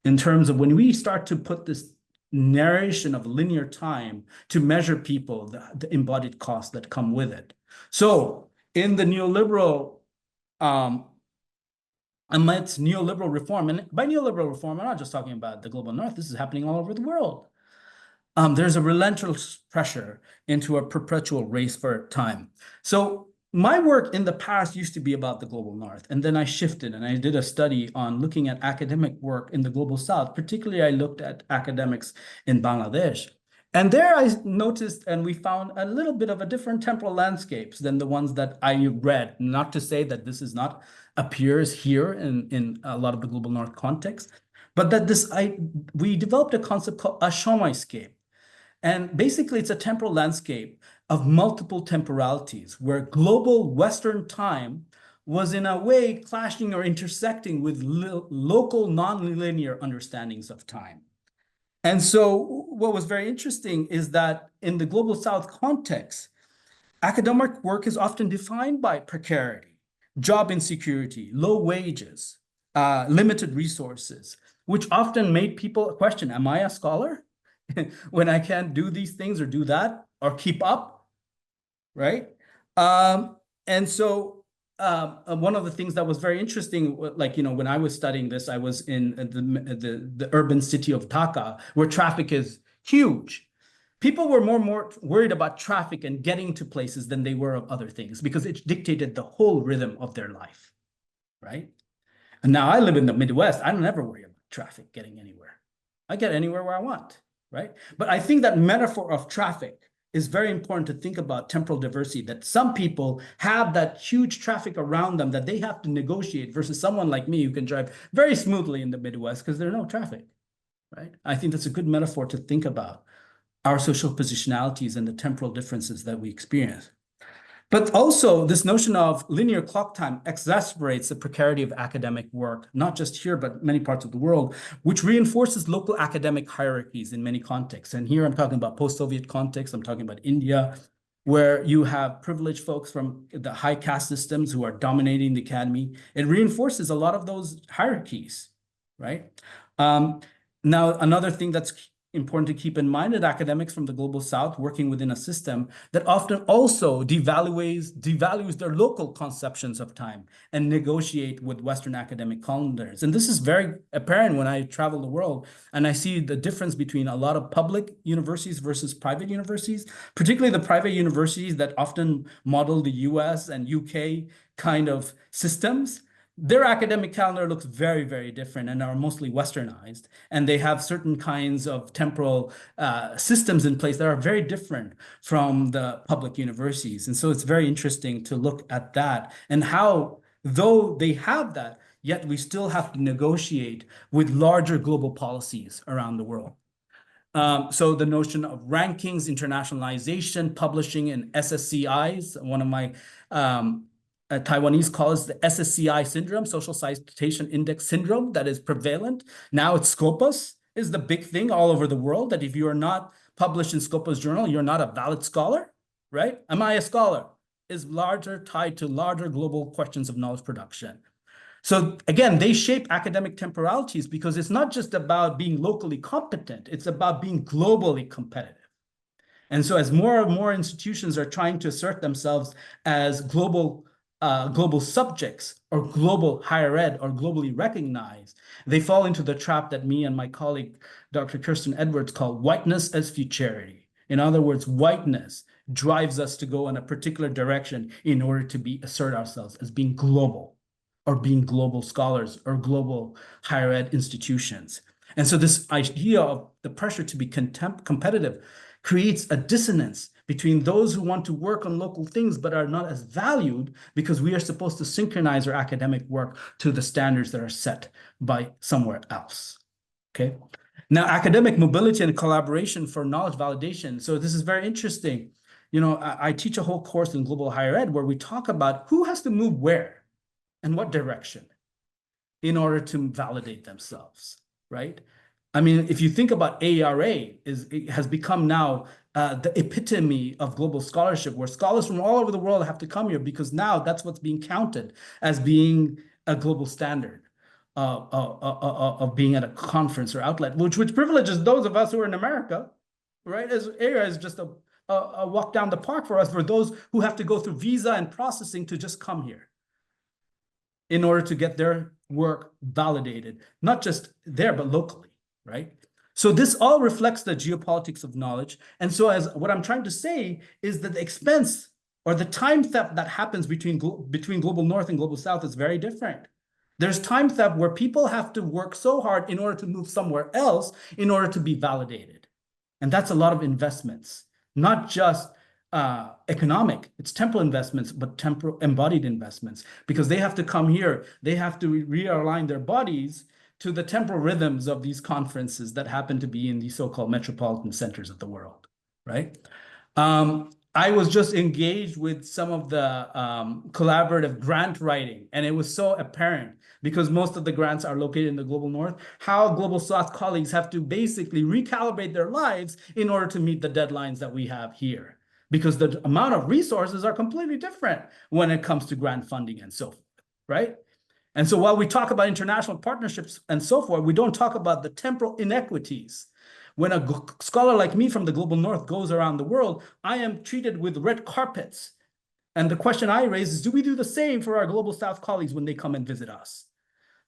Speaker 3: In terms of when we start to put this narration of linear time to measure people, the embodied costs that come with it. So in the neoliberal, amidst neoliberal reform, and by neoliberal reform, I'm not just talking about the global north, this is happening all over the world. There's a relentless pressure into a perpetual race for time. So my work in the past used to be about the global north, and then I shifted and I did a study on looking at academic work in the global south. Particularly, I looked at academics in Bangladesh. And there I noticed, and we found a little bit of a different temporal landscapes than the ones that I read. Not to say that this is not appears here in a lot of the global north context, but that we developed a concept called ASHE. And basically, it's a temporal landscape of multiple temporalities where global Western time was in a way clashing or intersecting with local nonlinear understandings of time. And so what was very interesting is that in the global south context, academic work is often defined by precarity, job insecurity, low wages, limited resources, which often made people question, am I a scholar when I can't do these things or do that or keep up, right? And so one of the things that was very interesting, like, when I was studying this, I was in the urban city of Dhaka, where traffic is huge. People were more worried about traffic and getting to places than they were of other things, because it dictated the whole rhythm of their life, right? And now I live in the Midwest. I don't ever worry about traffic getting anywhere. I get anywhere where I want, right? But I think that metaphor of traffic is very important to think about temporal diversity, that some people have that huge traffic around them that they have to negotiate versus someone like me who can drive very smoothly in the Midwest because there's no traffic, right? I think that's a good metaphor to think about our social positionalities and the temporal differences that we experience. But also, this notion of linear clock time exacerbates the precarity of academic work, not just here, but many parts of the world, which reinforces local academic hierarchies in many contexts. And here I'm talking about post-Soviet context, I'm talking about India, where you have privileged folks from the high caste systems who are dominating the academy. It reinforces a lot of those hierarchies, right? Now, another thing that's important to keep in mind that academics from the global south working within a system that often also devalues their local conceptions of time and negotiate with Western academic calendars. And this is very apparent when I travel the world and I see the difference between a lot of public universities versus private universities, particularly the private universities that often model the US and UK kind of systems. Their academic calendar looks very, very different and are mostly Westernized. And they have certain kinds of temporal systems in place that are very different from the public universities. And so it's very interesting to look at that and how, though they have that, yet we still have to negotiate with larger global policies around the world. So the notion of rankings, internationalization, publishing in SSCIs, one of my Taiwanese calls the SSCI syndrome, social citation index syndrome, that is prevalent. Now it's Scopus is the big thing all over the world, that if you are not published in Scopus journal, you're not a valid scholar, right? Am I a scholar? Is larger tied to larger global questions of knowledge production. So again, they shape academic temporalities because it's not just about being locally competent, it's about being globally competitive. And so as more and more institutions are trying to assert themselves as global subjects or global higher ed or globally recognized, they fall into the trap that me and my colleague, Dr. Kirsten Edwards, call whiteness as futurity. In other words, whiteness drives us to go in a particular direction in order to assert ourselves as being global or being global scholars or global higher ed institutions. And so this idea of the pressure to be competitive creates a dissonance between those who want to work on local things but are not as valued because we are supposed to synchronize our academic work to the standards that are set by somewhere else. Okay. Now, academic mobility and collaboration for knowledge validation. So this is very interesting. You know, I teach a whole course in global higher ed where we talk about who has to move where and what direction in order to validate themselves, right? I mean, if you think about ARA, it has become now the epitome of global scholarship, where scholars from all over the world have to come here because now that's what's being counted as being a global standard of being at a conference or outlet, which privileges those of us who are in America, right? As ARA is just a walk down the park for us, for those who have to go through visa and processing to just come here in order to get their work validated, not just there, but locally, right? So this all reflects the geopolitics of knowledge. And so as what I'm trying to say is that the expense or the time theft that happens between global north and global south is very different. There's time theft where people have to work so hard in order to move somewhere else in order to be validated. And that's a lot of investments, not just economic, it's temporal investments, but temporal embodied investments, because they have to come here, they have to realign their bodies to the temporal rhythms of these conferences that happen to be in the so-called metropolitan centers of the world, right? I was just engaged with some of the collaborative grant writing, and it was so apparent because most of the grants are located in the global north, how global south colleagues have to basically recalibrate their lives in order to meet the deadlines that we have here, because the amount of resources are completely different when it comes to grant funding and so forth, right? And so while we talk about international partnerships and so forth, we don't talk about the temporal inequities. When a scholar like me from the global north goes around the world, I am treated with red carpets. And the question I raise is, do we do the same for our global south colleagues when they come and visit us?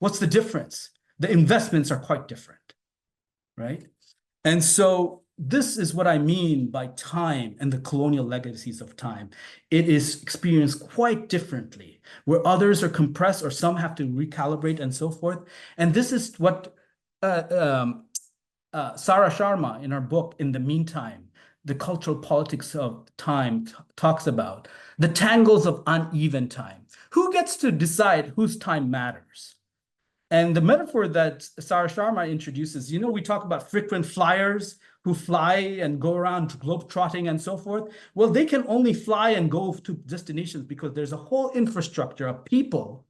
Speaker 3: What's the difference? The investments are quite different, right? And so this is what I mean by time and the colonial legacies of time. It is experienced quite differently, where others are compressed or some have to recalibrate and so forth. And this is what Sarah Sharma in her book, In the Meantime, The Cultural Politics of Time, talks about the tangles of uneven time. Who gets to decide whose time matters? And the metaphor that Sarah Sharma introduces, you know, we talk about frequent flyers who fly and go around globetrotting and so forth. Well, they can only fly and go to destinations because there's a whole infrastructure of people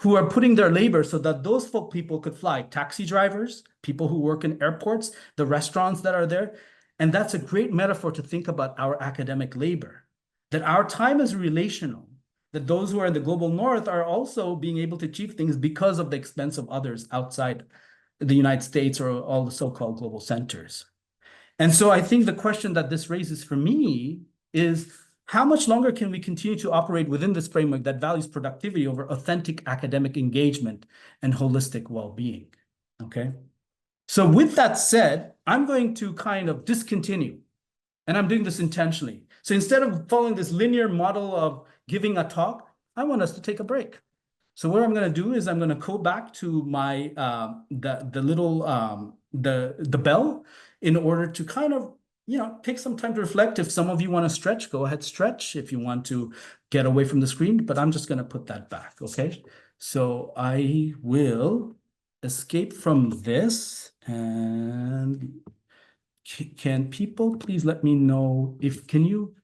Speaker 3: who are putting their labor so that those people could fly. Taxi drivers, people who work in airports, the restaurants that are there. And that's a great metaphor to think about our academic labor, that our time is relational, that those who are in the global north are also being able to achieve things because of the expense of others outside the United States or all the so-called global centers. And so I think the question that this raises for me is, how much longer can we continue to operate within this framework that values productivity over authentic academic engagement and holistic well-being? Okay. So with that said, I'm going to kind of discontinue, and I'm doing this intentionally. So instead of following this linear model of giving a talk, I want us to take a break. So what I'm going to do is I'm going to go back to my the bell in order to kind of take some time to reflect. If some of you want to stretch, go ahead, stretch. If you want to get away from the screen, but I'm just going to put that back. Okay. So I will escape from this, and can people please let me know if can you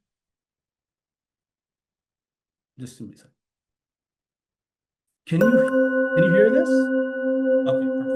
Speaker 3: just give me a second. Can you hear this? Okay, perfect.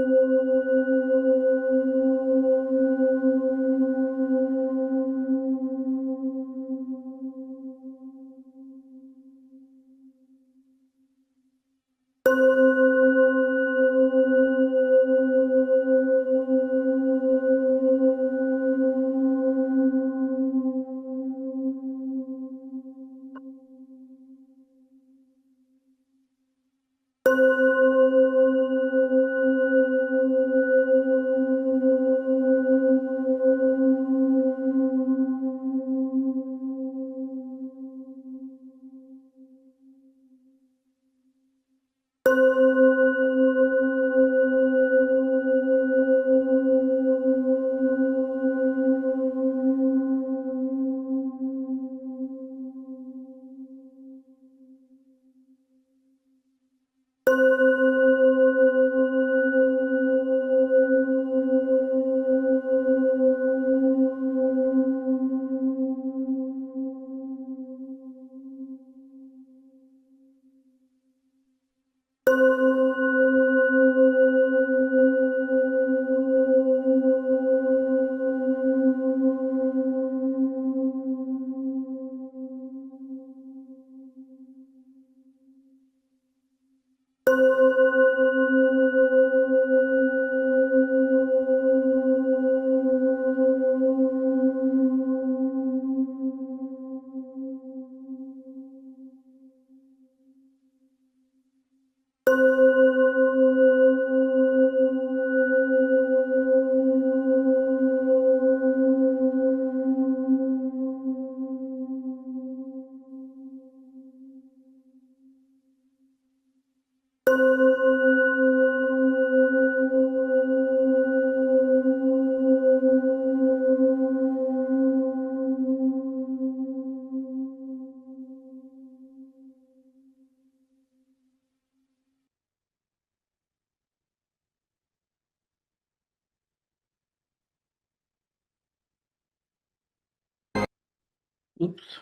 Speaker 3: Oops,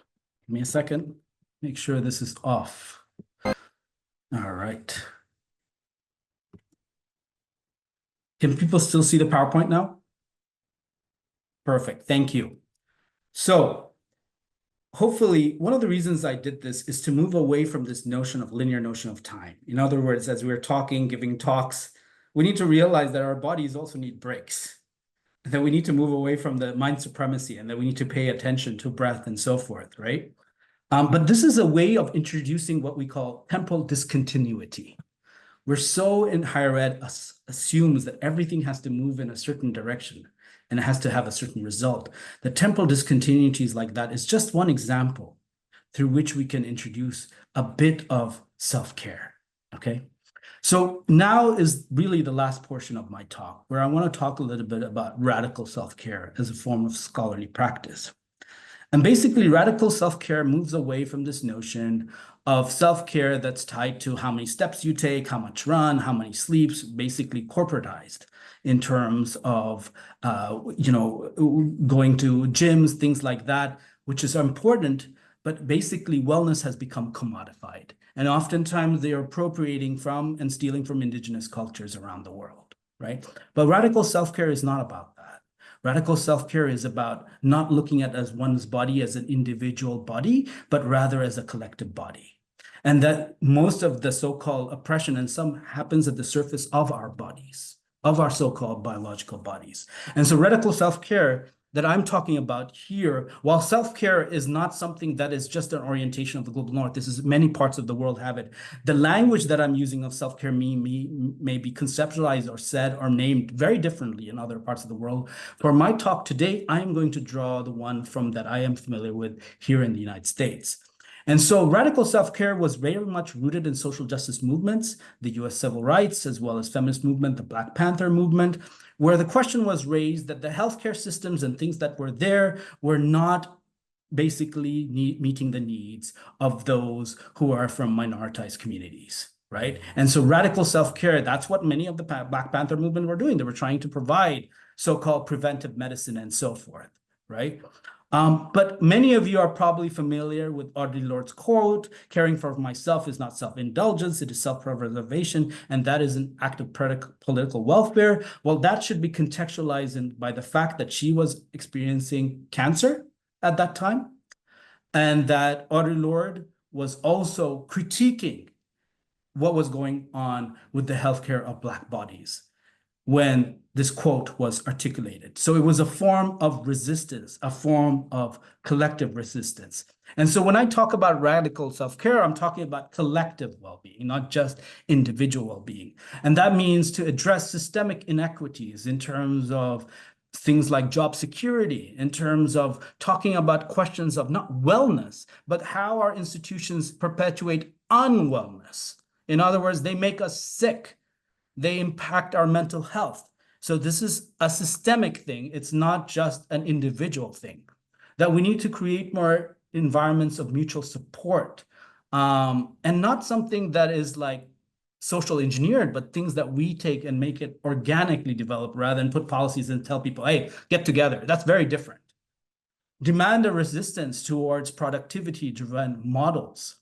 Speaker 3: give me a second. Make sure this is off. All right. Can people still see the PowerPoint now? Perfect, thank you. So hopefully one of the reasons I did this is to move away from this linear notion of time. In other words, as we're talking, giving talks, we need to realize that our bodies also need breaks, that we need to move away from the mind supremacy, and that we need to pay attention to breath and so forth, right? But this is a way of introducing what we call temporal discontinuity. We're so in higher ed assumes that everything has to move in a certain direction and it has to have a certain result. The temporal discontinuities like that is just one example through which we can introduce a bit of self-care, okay? So now is really the last portion of my talk, where I want to talk a little bit about radical self-care as a form of scholarly practice. And basically, radical self-care moves away from this notion of self-care that's tied to how many steps you take, how much run, how many sleeps, basically corporatized in terms of, going to gyms, things like that, which is important, but basically wellness has become commodified. And oftentimes they are appropriating from and stealing from indigenous cultures around the world, right? But radical self-care is not about that. Radical self-care is about not looking at as one's body as an individual body, but rather as a collective body. And that most of the so-called oppression and some happens at the surface of our bodies, of our so-called biological bodies. And so radical self-care that I'm talking about here, while self-care is not something that is just an orientation of the global north, this is many parts of the world have it. The language that I'm using of self-care may be conceptualized or said or named very differently in other parts of the world. For my talk today, I am going to draw the one from that I am familiar with here in the United States. And so radical self-care was very much rooted in social justice movements, the US civil rights, as well as feminist movement, the Black Panther movement, where the question was raised that the healthcare systems and things that were there were not basically meeting the needs of those who are from minoritized communities, right? And so radical self-care, that's what many of the Black Panther movement were doing. They were trying to provide so-called preventive medicine and so forth, right? But many of you are probably familiar with Audre Lorde's quote, caring for myself is not self-indulgence, it is self-preservation, and that is an act of political welfare. Well, that should be contextualized by the fact that she was experiencing cancer at that time, and that Audre Lorde was also critiquing what was going on with the healthcare of Black bodies when this quote was articulated. So it was a form of resistance, a form of collective resistance. And so when I talk about radical self-care, I'm talking about collective well-being, not just individual well-being. And that means to address systemic inequities in terms of things like job security, in terms of talking about questions of not wellness, but how our institutions perpetuate unwellness. In other words, they make us sick. They impact our mental health. So this is a systemic thing. It's not just an individual thing. That we need to create more environments of mutual support, and not something that is like social engineered, but things that we take and make it organically develop rather than put policies and tell people, hey, get together. That's very different. Demand a resistance towards productivity-driven models.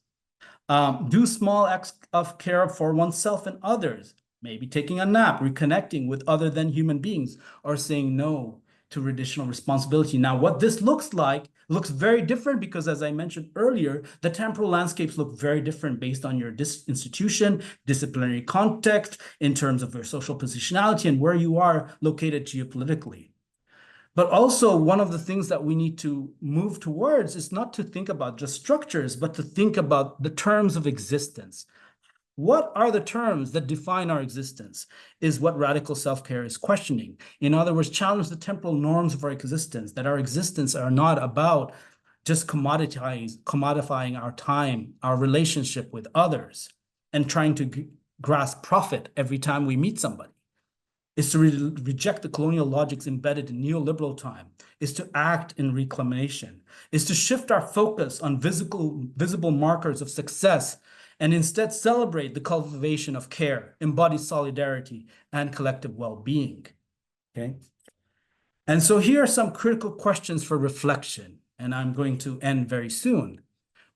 Speaker 3: Do small acts of care for oneself and others. Maybe taking a nap, reconnecting with other than human beings, or saying no to additional responsibility. Now, what this looks like looks very different because, as I mentioned earlier, the temporal landscapes look very different based on your institution, disciplinary context, in terms of your social positionality and where you are located geopolitically. But also, one of the things that we need to move towards is not to think about just structures, but to think about the terms of existence. What are the terms that define our existence is what radical self-care is questioning. In other words, challenge the temporal norms of our existence, that our existence are not about just commodifying our time, our relationship with others, and trying to grasp profit every time we meet somebody. Is to reject the colonial logics embedded in neoliberal time, is to act in reclamation, is to shift our focus on visible markers of success and instead celebrate the cultivation of care, embody solidarity, and collective well-being, okay? And so here are some critical questions for reflection, and I'm going to end very soon.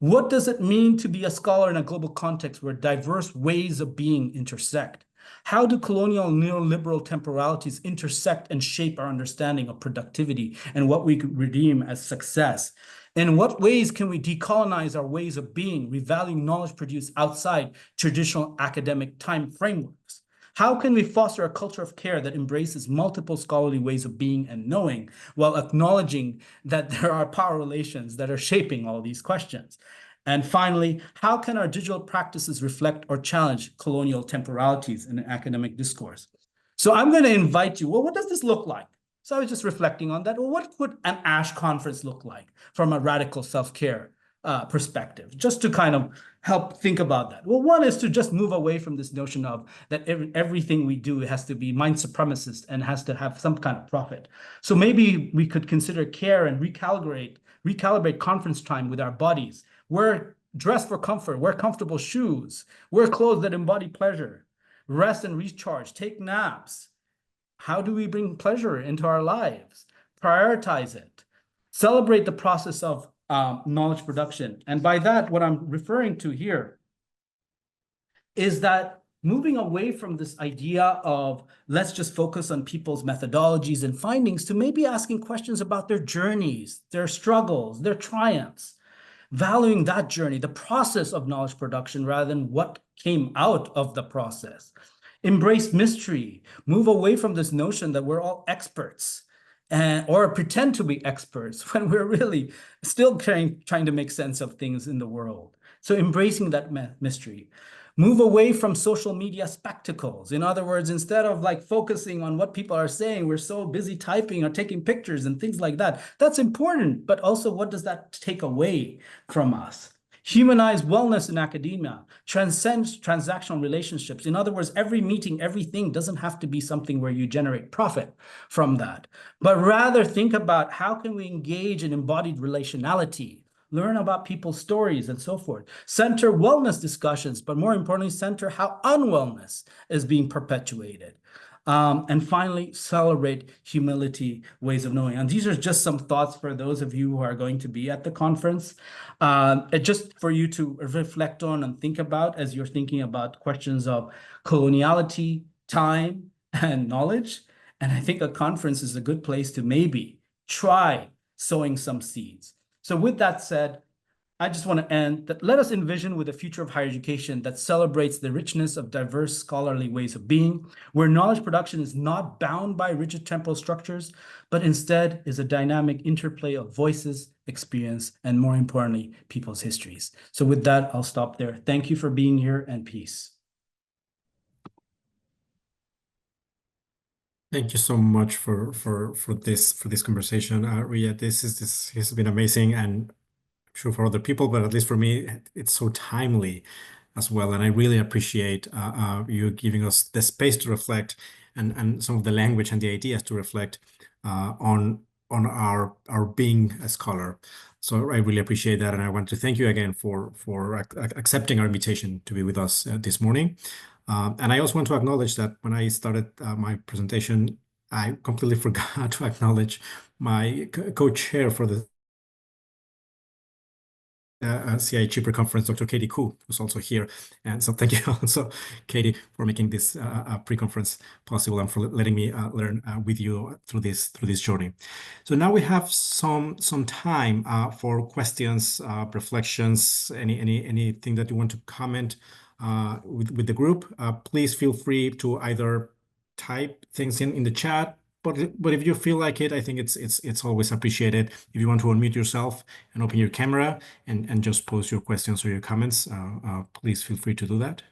Speaker 3: What does it mean to be a scholar in a global context where diverse ways of being intersect? How do colonial neoliberal temporalities intersect and shape our understanding of productivity and what we could redeem as success? In what ways can we decolonize our ways of being, revaluing knowledge produced outside traditional academic time frameworks? How can we foster a culture of care that embraces multiple scholarly ways of being and knowing while acknowledging that there are power relations that are shaping all these questions? And finally, how can our digital practices reflect or challenge colonial temporalities in an academic discourse? So I'm going to invite you, well, what does this look like? So I was just reflecting on that. Well, what would an ASHE conference look like from a radical self-care perspective, just to kind of help think about that? Well, one is to just move away from this notion of that everything we do has to be mind supremacist and has to have some kind of profit. So maybe we could consider care and recalibrate conference time with our bodies. Wear dress for comfort, wear comfortable shoes, wear clothes that embody pleasure, rest and recharge, take naps. How do we bring pleasure into our lives? Prioritize it. Celebrate the process of knowledge production. And by that, what I'm referring to here is that moving away from this idea of let's just focus on people's methodologies and findings to maybe asking questions about their journeys, their struggles, their triumphs, valuing that journey, the process of knowledge production rather than what came out of the process. Embrace mystery. Move away from this notion that we're all experts or pretend to be experts when we're really still trying to make sense of things in the world. So embracing that mystery. Move away from social media spectacles. In other words, instead of like focusing on what people are saying, we're so busy typing or taking pictures and things like that. That's important, but also what does that take away from us? Humanize wellness in academia, transcend transactional relationships. In other words, every meeting, everything doesn't have to be something where you generate profit from that, but rather think about how can we engage in embodied relationality, learn about people's stories and so forth. Center wellness discussions, but more importantly, center how unwellness is being perpetuated. And finally, celebrate humility, ways of knowing. And these are just some thoughts for those of you who are going to be at the conference. Just for you to reflect on and think about as you're thinking about questions of coloniality, time, and knowledge. And I think a conference is a good place to maybe try sowing some seeds. So with that said, I just want to end that let us envision with a future of higher education that celebrates the richness of diverse scholarly ways of being, where knowledge production is not bound by rigid temporal structures, but instead is a dynamic interplay of voices, experience, and more importantly, people's histories. So with that, I'll stop there. Thank you for being here and peace.
Speaker 2: Thank you so much for this conversation, Riyad. This has been amazing, and I'm sure for other people, but at least for me, it's so timely as well. And I really appreciate you giving us the space to reflect and some of the language and the ideas to reflect on our being a scholar. So I really appreciate that, and I want to thank you again for accepting our invitation to be with us this morning. And I also want to acknowledge that when I started my presentation, I completely forgot to acknowledge my co-chair for the CIHE pre-conference, Dr. Katie Koo, who's also here. And so thank you also, Katie, for making this pre-conference possible and for letting me learn with you through this journey. So now we have some time for questions, reflections, anything that you want to comment with the group. Please feel free to either type things in the chat, but if you feel like it, I think it's always appreciated if you want to unmute yourself and open your camera and just post your questions or your comments. Please feel free to do that.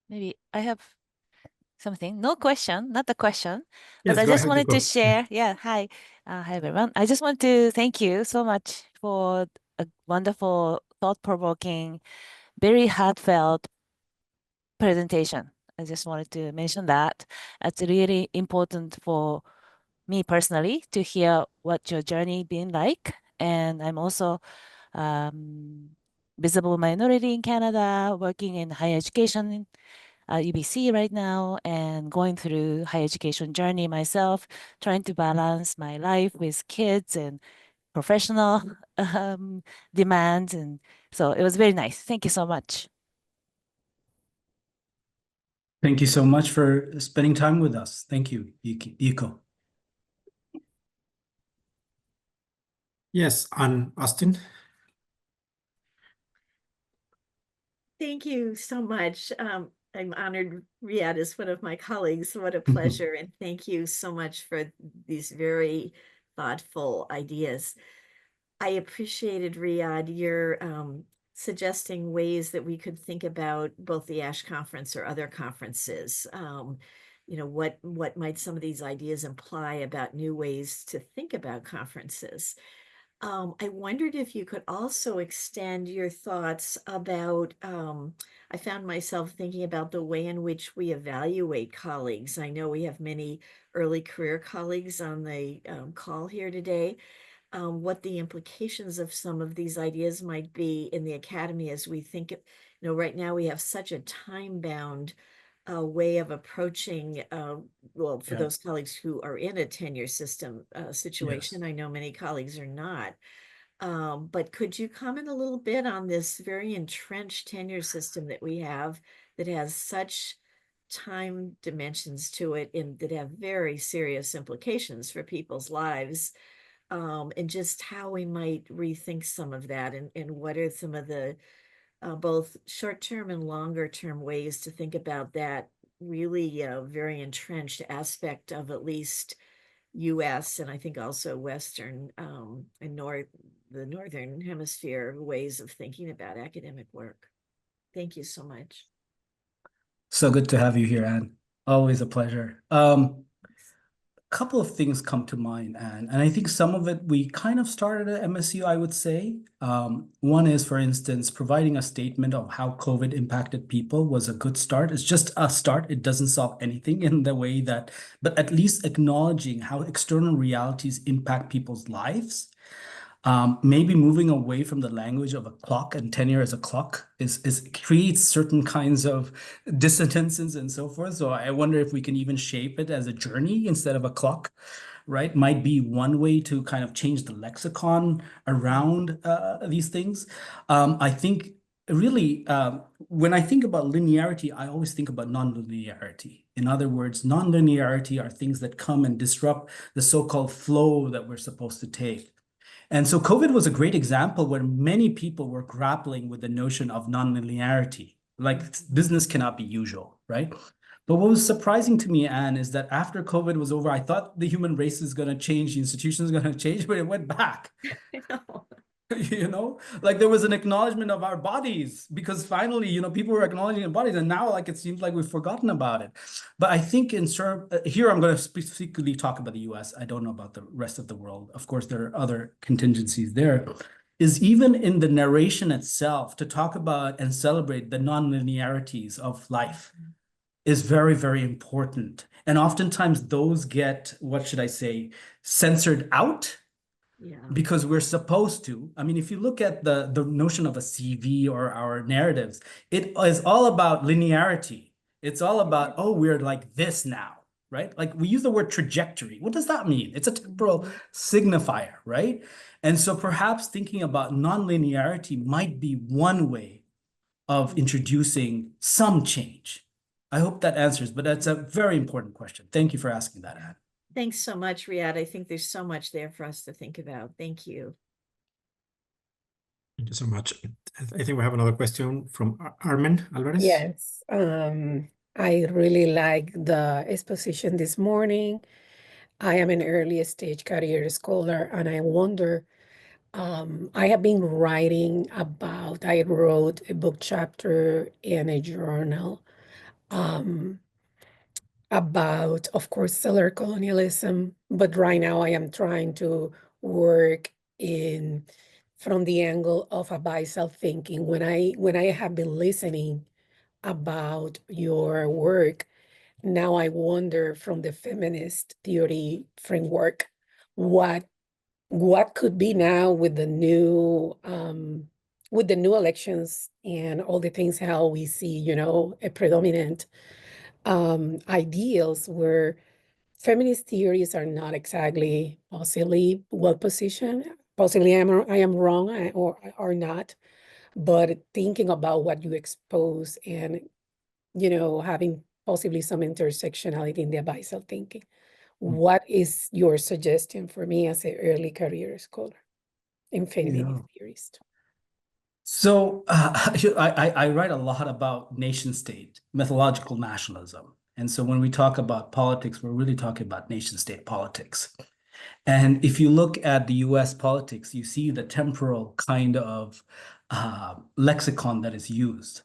Speaker 4: Maybe I have something. No question, not a question, but
Speaker 2: Yes,
Speaker 4: I
Speaker 2: go
Speaker 4: just
Speaker 2: ahead,
Speaker 4: wanted to
Speaker 2: Nicole.
Speaker 4: share. Yeah, hi. Hi, everyone. I just want to thank you so much for a wonderful, thought-provoking, very heartfelt presentation. I just wanted to mention that. It's really important for me personally to hear what your journey been like. And I'm also visible minority in Canada, working in higher education UBC right now and going through higher education journey myself, trying to balance my life with kids and professional demands. And so it was very nice. Thank you so much.
Speaker 3: Thank you so much for spending time with us. Thank you, Yuko.
Speaker 2: Yes, and Austin.
Speaker 5: Thank you so much. I'm honored Riyad is one of my colleagues. What a pleasure. And thank you so much for these very thoughtful ideas. I appreciated, Riyad, your suggesting ways that we could think about both the ASHE conference or other conferences. What might some of these ideas imply about new ways to think about conferences? I wondered if you could also extend your thoughts about, I found myself thinking about the way in which we evaluate colleagues. I know we have many early career colleagues on the call here today. What the implications of some of these ideas might be in the academy as we think, right now we have such a time-bound way of approaching, for
Speaker 3: Yeah.
Speaker 5: those colleagues who are in a tenure system situation, I know many colleagues are not. But could you comment a little bit on this very entrenched tenure system that we have that has such time dimensions to it and that have very serious implications for people's lives, and just how we might rethink some of that, and what are some of the both short-term and longer-term ways to think about that really very entrenched aspect of at least US and I think also Western and the Northern Hemisphere ways of thinking about academic work. Thank you so much.
Speaker 3: So good to have you here, Anne. Always a pleasure. Couple of things come to mind, Anne, and I think some of it we kind of started at MSU, I would say. One is, for instance, providing a statement of how COVID impacted people was a good start. It's just a start. It doesn't solve anything in the way that, but at least acknowledging how external realities impact people's lives. Maybe moving away from the language of a clock and tenure as a clock is creates certain kinds of dissonances and so forth. So I wonder if we can even shape it as a journey instead of a clock, right? Might be one way to kind of change the lexicon around these things. I think really, when I think about linearity, I always think about non-linearity. In other words, non-linearity are things that come and disrupt the so-called flow that we're supposed to take. And so COVID was a great example where many people were grappling with the notion of nonlinearity, like business cannot be usual, right? But what was surprising to me, Anne, is that after COVID was over, I thought the human race is going to change, the institution is going to change, but it went back.
Speaker 5: I know.
Speaker 3: Like there was an acknowledgement of our bodies because finally, people were acknowledging their bodies, and now like it seems like we've forgotten about it. But I think here I'm going to specifically talk about the US. I don't know about the rest of the world. Of course, there are other contingencies there. Is even in the narration itself to talk about and celebrate the non-linearities of life is very, very important. And oftentimes those get, what should I say, censored out.
Speaker 5: Yeah.
Speaker 3: Because we're supposed to. I mean, if you look at the notion of a CV or our narratives, it is all about linearity. It's all about, oh, we're like this now, right? Like we use the word trajectory. What does that mean? It's a temporal signifier, right? And so perhaps thinking about non-linearity might be one way of introducing some change. I hope that answers, but that's a very important question. Thank you for asking that, Anne.
Speaker 5: Thanks so much, Riyad. I think there's so much there for us to think about. Thank you.
Speaker 2: Thank you so much. I think we have another question from Armen Alvarez.
Speaker 6: Yes, I really like the exposition this morning. I am an early stage career scholar, and I wonder, I have been writing about, I wrote a book chapter in a journal about, of course, settler colonialism, but right now I am trying to work from the angle of abyssal thinking. When I have been listening about your work, now I wonder from the feminist theory framework, what could be now with the new elections and all the things, how we see, a predominant ideals where feminist theories are not exactly possibly well positioned. Possibly I am wrong or not, but thinking about what you expose and, having possibly some intersectionality in the abyssal thinking. What is your suggestion for me as an early career scholar in feminist theorist?
Speaker 3: So I write a lot about nation state, methodological nationalism. And so when we talk about politics, we're really talking about nation state politics. And if you look at the US politics, you see the temporal kind of lexicon that is used.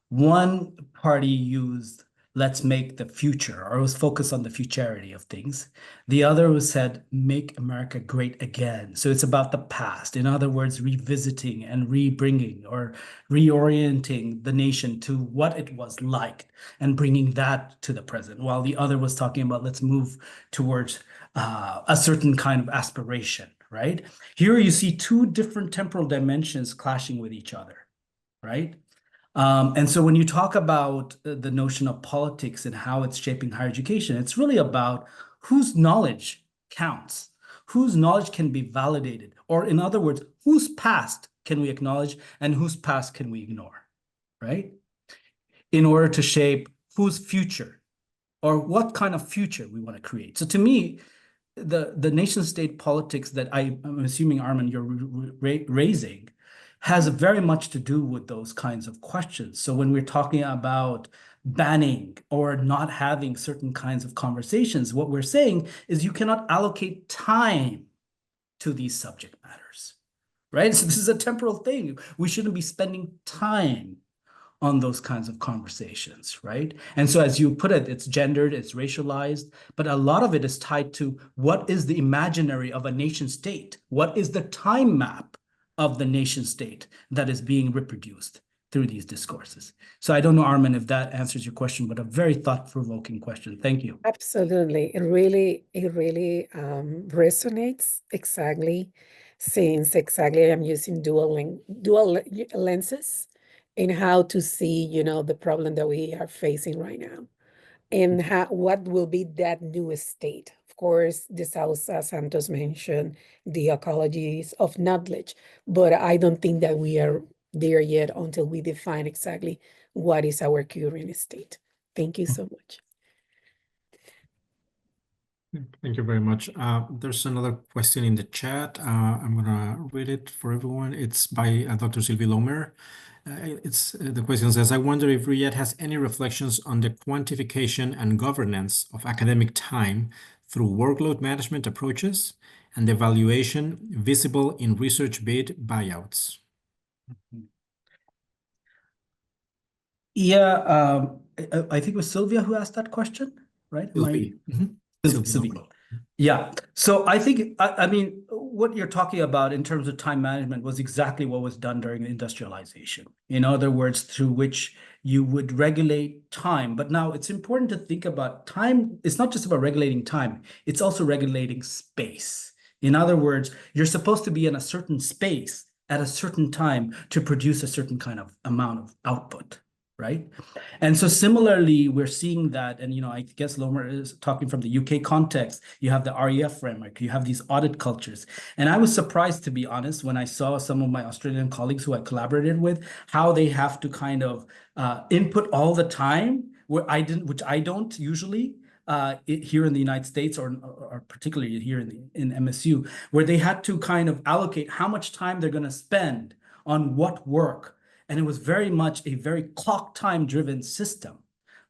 Speaker 3: One party used, let's make the future, or was focused on the futurity of things. The other was said, make America great again. So it's about the past. In other words, revisiting and rebringing or reorienting the nation to what it was like and bringing that to the present. While the other was talking about, let's move towards a certain kind of aspiration, right? Here you see two different temporal dimensions clashing with each other, right? And so when you talk about the notion of politics and how it's shaping higher education, it's really about whose knowledge counts, whose knowledge can be validated, or in other words, whose past can we acknowledge and whose past can we ignore, right? In order to shape whose future or what kind of future we want to create. So to me, the nation state politics that I'm assuming, Armin, you're raising has very much to do with those kinds of questions. So when we're talking about banning or not having certain kinds of conversations, what we're saying is you cannot allocate time to these subject matters, right? So this is a temporal thing. We shouldn't be spending time on those kinds of conversations, right? And so as you put it, it's gendered, it's racialized, but a lot of it is tied to what is the imaginary of a nation state? What is the time map of the nation state that is being reproduced through these discourses? So I don't know, Armin, if that answers your question, but a very thought-provoking question. Thank you.
Speaker 6: Absolutely. It really resonates exactly, since exactly I'm using dual lenses in how to see, the problem that we are facing right now, and what will be that new state. Of course, the Sousa Santos mentioned the ecologies of knowledge, but I don't think that we are there yet until we define exactly what is our current state. Thank you so much.
Speaker 2: Thank you very much. There's another question in the chat. I'm gonna read it for everyone. It's by Dr. Sylvie Lomer. The question says, I wonder if Riyad has any reflections on the quantification and governance of academic time through workload management approaches and the evaluation visible in research bid buyouts.
Speaker 3: Yeah, I think it was Sylvia who asked that question, right?
Speaker 2: Sylvie.
Speaker 3: Sylvie. Yeah. So I think, I mean, what you're talking about in terms of time management was exactly what was done during industrialization. In other words, through which you would regulate time. But now it's important to think about time. It's not just about regulating time. It's also regulating space. In other words, you're supposed to be in a certain space at a certain time to produce a certain kind of amount of output, right? And so similarly, we're seeing that, and I guess Lomer is talking from the UK context. You have the REF framework, you have these audit cultures. And I was surprised, to be honest, when I saw some of my Australian colleagues who I collaborated with, how they have to kind of input all the time, which I don't usually here in the United States, or particularly here in MSU, where they had to kind of allocate how much time they're going to spend on what work. And it was very much a very clock time driven system,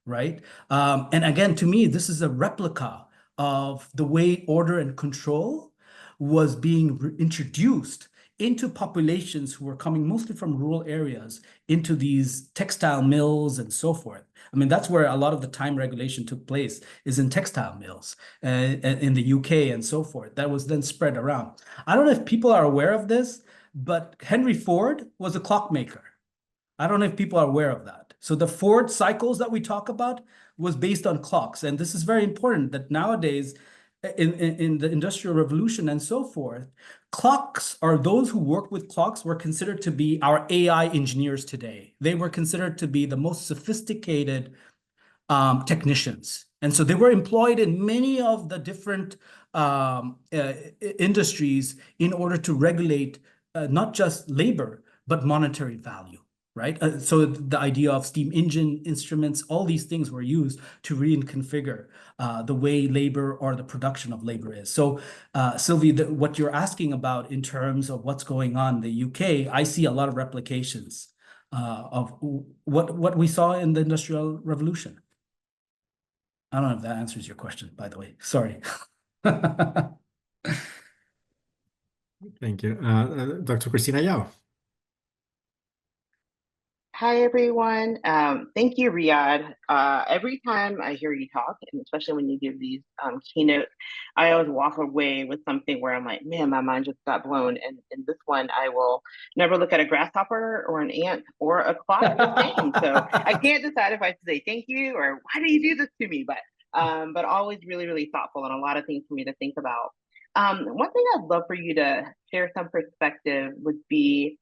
Speaker 3: right? And again, to me, this is a replica of the way order and control was being introduced into populations who were coming mostly from rural areas into these textile mills and so forth. I mean, that's where a lot of the time regulation took place, is in textile mills in the UK and so forth. That was then spread around. I don't know if people are aware of this, but Henry Ford was a clockmaker. I don't know if people are aware of that. So the Ford cycles that we talk about was based on clocks. And this is very important that nowadays in the Industrial Revolution and so forth, clocks, or those who work with clocks, were considered to be our AI engineers today. They were considered to be the most sophisticated technicians. And so they were employed in many of the different industries in order to regulate not just labor, but monetary value. Right. So the idea of steam engine instruments, all these things were used to reconfigure the way labor or the production of labor is. So, Sylvie, what you're asking about in terms of what's going on in the UK, I see a lot of replications of what we saw in the Industrial Revolution. I don't know if that answers your question, by the way. Sorry.
Speaker 2: Thank you. Dr. Cristina Yao.
Speaker 7: Hi, everyone. Thank you, Riyad. Every time I hear you talk, and especially when you give these keynotes, I always walk away with something where I'm like, man, my mind just got blown. And in this one, I will never look at a grasshopper or an ant or a clock the same. So I can't decide if I should say thank you or why do you do this to me? But always really, really thoughtful and a lot of things for me to think about. One thing I'd love for you to share some perspective would be,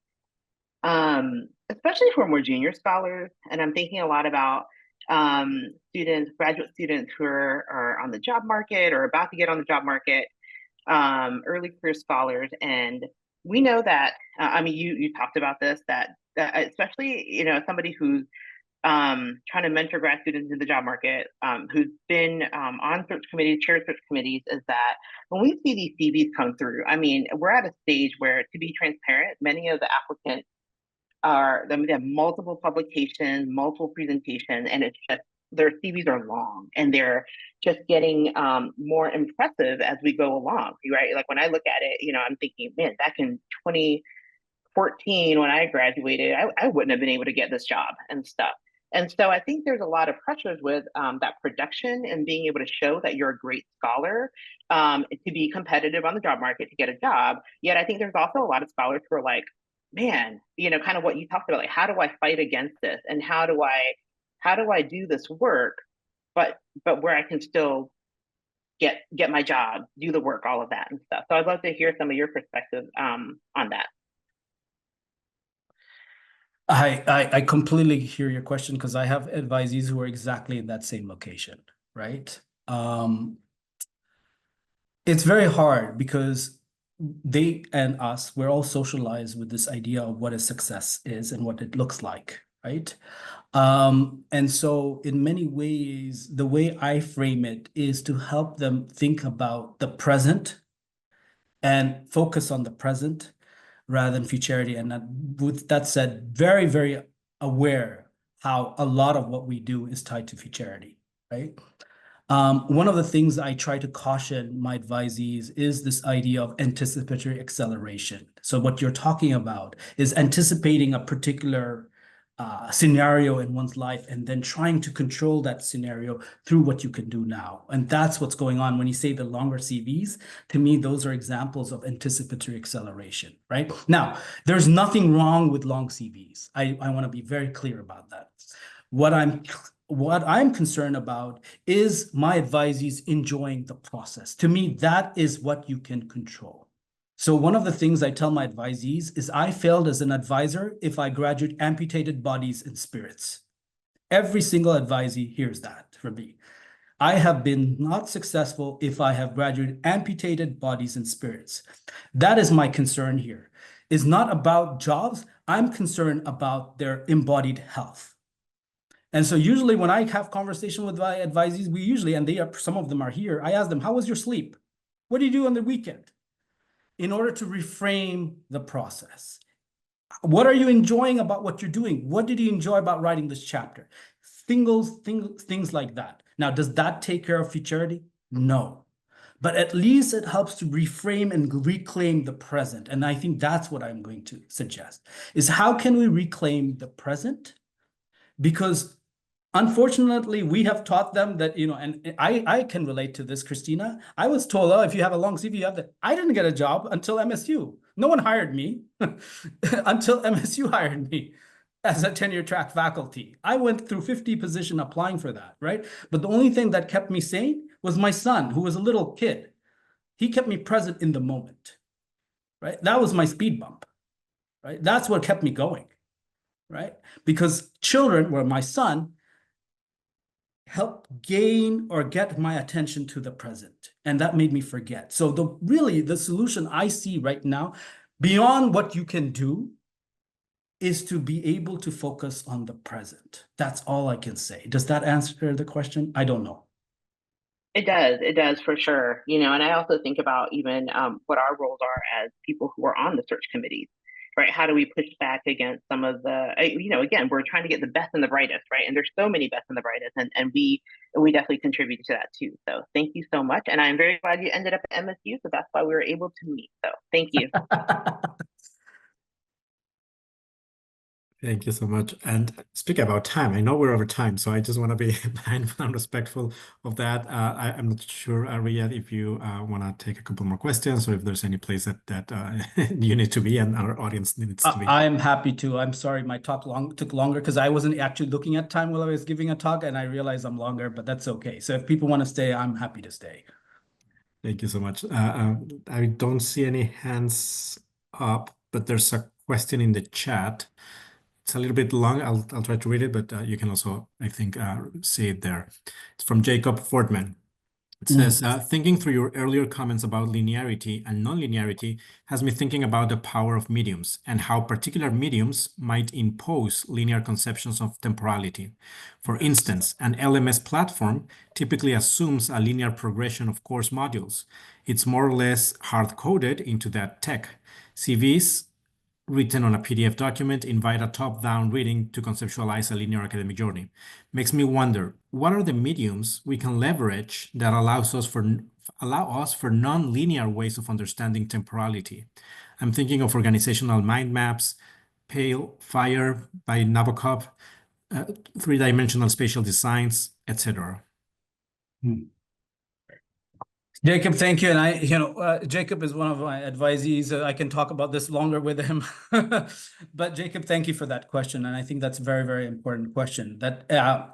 Speaker 7: especially for more junior scholars, and I'm thinking a lot about graduate students who are on the job market or about to get on the job market, early career scholars, and we know that, I mean, you talked about this, that especially, you know, somebody who's trying to mentor grad students in the job market, who's been on search committees, chaired search committees, is that when we see these CVs come through, I mean, we're at a stage where, to be transparent, many of the applicants they have multiple publications, multiple presentations, and it's just their CVs are long and they're just getting more impressive as we go along, right? Like when I look at it, you know, I'm thinking, man, back in 2014 when I graduated, I wouldn't have been able to get this job and stuff. And so I think there's a lot of pressures with that production and being able to show that you're a great scholar to be competitive on the job market to get a job. Yet I think there's also a lot of scholars who are like, man, you know, kind of what you talked about, like, how do I fight against this? And how do I do this work, but where I can still get my job, do the work, all of that and stuff. So I'd love to hear some of your perspective on that.
Speaker 3: I completely hear your question because I have advisees who are exactly in that same location, right? It's very hard because they and us, we're all socialized with this idea of what a success is and what it looks like, right? And so in many ways, the way I frame it is to help them think about the present and focus on the present rather than futurity. And that, with that said, very, very aware how a lot of what we do is tied to futurity, right? One of the things I try to caution my advisees is this idea of anticipatory acceleration. So what you're talking about is anticipating a particular scenario in one's life and then trying to control that scenario through what you can do now. And that's what's going on when you say the longer CVs. To me, those are examples of anticipatory acceleration, right? Now, there's nothing wrong with long CVs. I want to be very clear about that. What I'm concerned about is my advisees enjoying the process. To me, that is what you can control. So one of the things I tell my advisees is I failed as an advisor if I graduate amputated bodies and spirits. Every single advisee hears that from me. I have been not successful if I have graduated amputated bodies and spirits. That is my concern here. It's not about jobs. I'm concerned about their embodied health. And so usually when I have conversation with my advisees, we usually, and some of them are here, I ask them, how was your sleep? What do you do on the weekend? In order to reframe the process. What are you enjoying about what you're doing? What did you enjoy about writing this chapter? Things like that. Now, does that take care of futurity? No. But at least it helps to reframe and reclaim the present. And I think that's what I'm going to suggest, is how can we reclaim the present? Because unfortunately, we have taught them that, you know, and I can relate to this, Christina. I was told, oh, if you have a long CV, you have that. I didn't get a job until MSU. No one hired me until MSU hired me as a tenure track faculty. I went through 50 positions applying for that, right? But the only thing that kept me sane was my son, who was a little kid. He kept me present in the moment, right? That was my speed bump, right? That's what kept me going, right? Because children, well, my son, help gain or get my attention to the present. And that made me forget. So the solution I see right now, beyond what you can do, is to be able to focus on the present. That's all I can say. Does that answer the question? I don't know.
Speaker 7: It does for sure. You know, and I also think about even what our roles are as people who are on the search committees, right? How do we push back against some of the, you know, again, we're trying to get the best and the brightest, right? And there's so many best and the brightest, and we definitely contribute to that too. So thank you so much. And I'm very glad you ended up at MSU, so that's why we were able to meet. So thank you.
Speaker 2: Thank you so much. And speaking about time, I know we're over time, so I just want to be mindful and respectful of that. I'm not sure, Riyad, if you want to take a couple more questions, or if there's any place that you need to be and our audience needs to be.
Speaker 3: I'm happy to. I'm sorry my talk took longer because I wasn't actually looking at time while I was giving a talk, and I realized I'm longer, but that's okay. So if people want to stay, I'm happy to stay.
Speaker 2: Thank you so much. I don't see any hands up, but there's a question in the chat. It's a little bit long. I'll try to read it, but you can also, I think, see it there. It's from Jacob Fortman. It says, thinking through your earlier comments about linearity and nonlinearity has me thinking about the power of mediums and how particular mediums might impose linear conceptions of temporality. For instance, an LMS platform typically assumes a linear progression of course modules. It's more or less hard-coded into that tech. CVs written on a PDF document invite a top-down reading to conceptualize a linear academic journey. Makes me wonder, what are the mediums we can leverage that allow us for non-linear ways of understanding temporality? I'm thinking of organizational mind maps, Pale Fire by Nabokov, three-dimensional spatial designs, etc.
Speaker 3: Jacob, thank you. And Jacob is one of my advisees. I can talk about this longer with him. But Jacob, thank you for that question. And I think that's a very, very important question. That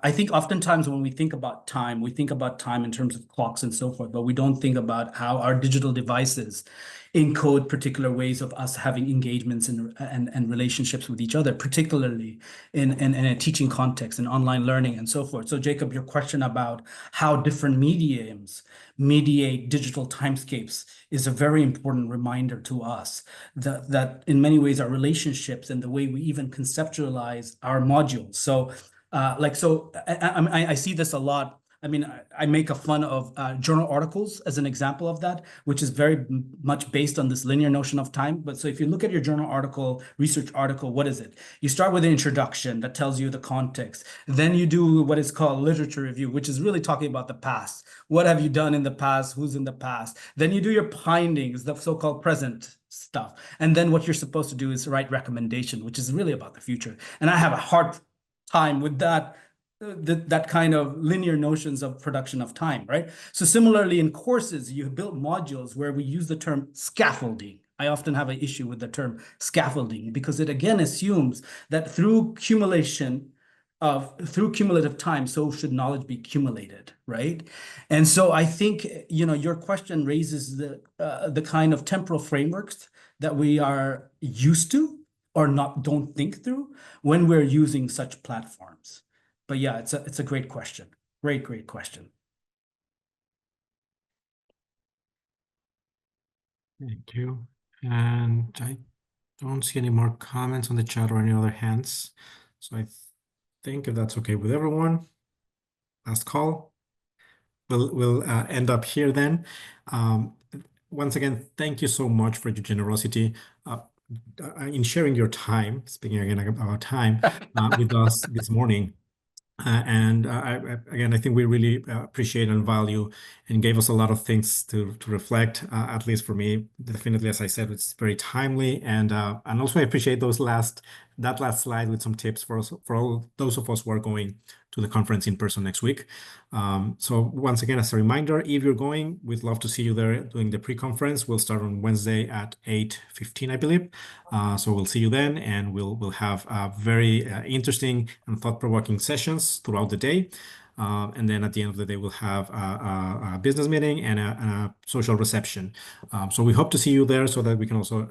Speaker 3: I think oftentimes when we think about time in terms of clocks and so forth, but we don't think about how our digital devices encode particular ways of us having engagements and relationships with each other, particularly in a teaching context and online learning and so forth. So Jacob, your question about how different mediums mediate digital timescapes is a very important reminder to us that in many ways our relationships and the way we even conceptualize our modules. So I see this a lot. I mean, I make a fun of journal articles as an example of that, which is very much based on this linear notion of time. But so if you look at your journal article, research article, what is it? You start with an introduction that tells you the context. Then you do what is called literature review, which is really talking about the past. What have you done in the past? Who's in the past? Then you do your findings, the so-called present stuff. And then what you're supposed to do is write recommendation, which is really about the future. And I have a hard time with that kind of linear notions of production of time, right? So similarly in courses, you build modules where we use the term scaffolding. I often have an issue with the term scaffolding because it again assumes that through cumulative time, so should knowledge be accumulated, right? And so I think, your question raises the kind of temporal frameworks that we are used to or don't think through when we're using such platforms. But yeah, it's a great question. Great question.
Speaker 2: Thank you. And I don't see any more comments on the chat or any other hands. So I think if that's okay with everyone, last call. We'll end up here then. Once again, thank you so much for your generosity in sharing your time, speaking again about time, with us this morning. Again, I think we really appreciate and value and gave us a lot of things to reflect, at least for me. Definitely, as I said, it's very timely. And also I appreciate that last slide with some tips for all those of us who are going to the conference in person next week. So once again, as a reminder, if you're going, we'd love to see you there doing the pre-conference. We'll start on Wednesday at 8:15, I believe. So we'll see you then, and we'll have very interesting and thought-provoking sessions throughout the day. And then at the end of the day, we'll have a business meeting and a social reception. So we hope to see you there so that we can also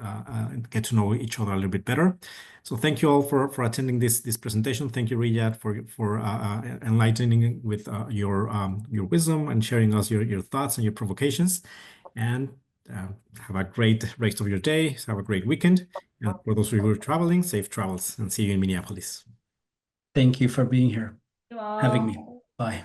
Speaker 2: get to know each other a little bit better. So thank you all for attending this presentation. Thank you, Riyad, for enlightening with your wisdom and sharing us your thoughts and your provocations. And have a great rest of your day. Have a great weekend. And for those of you who are traveling, safe travels, and see you in Minneapolis.
Speaker 3: Thank you for being here, having me. Bye.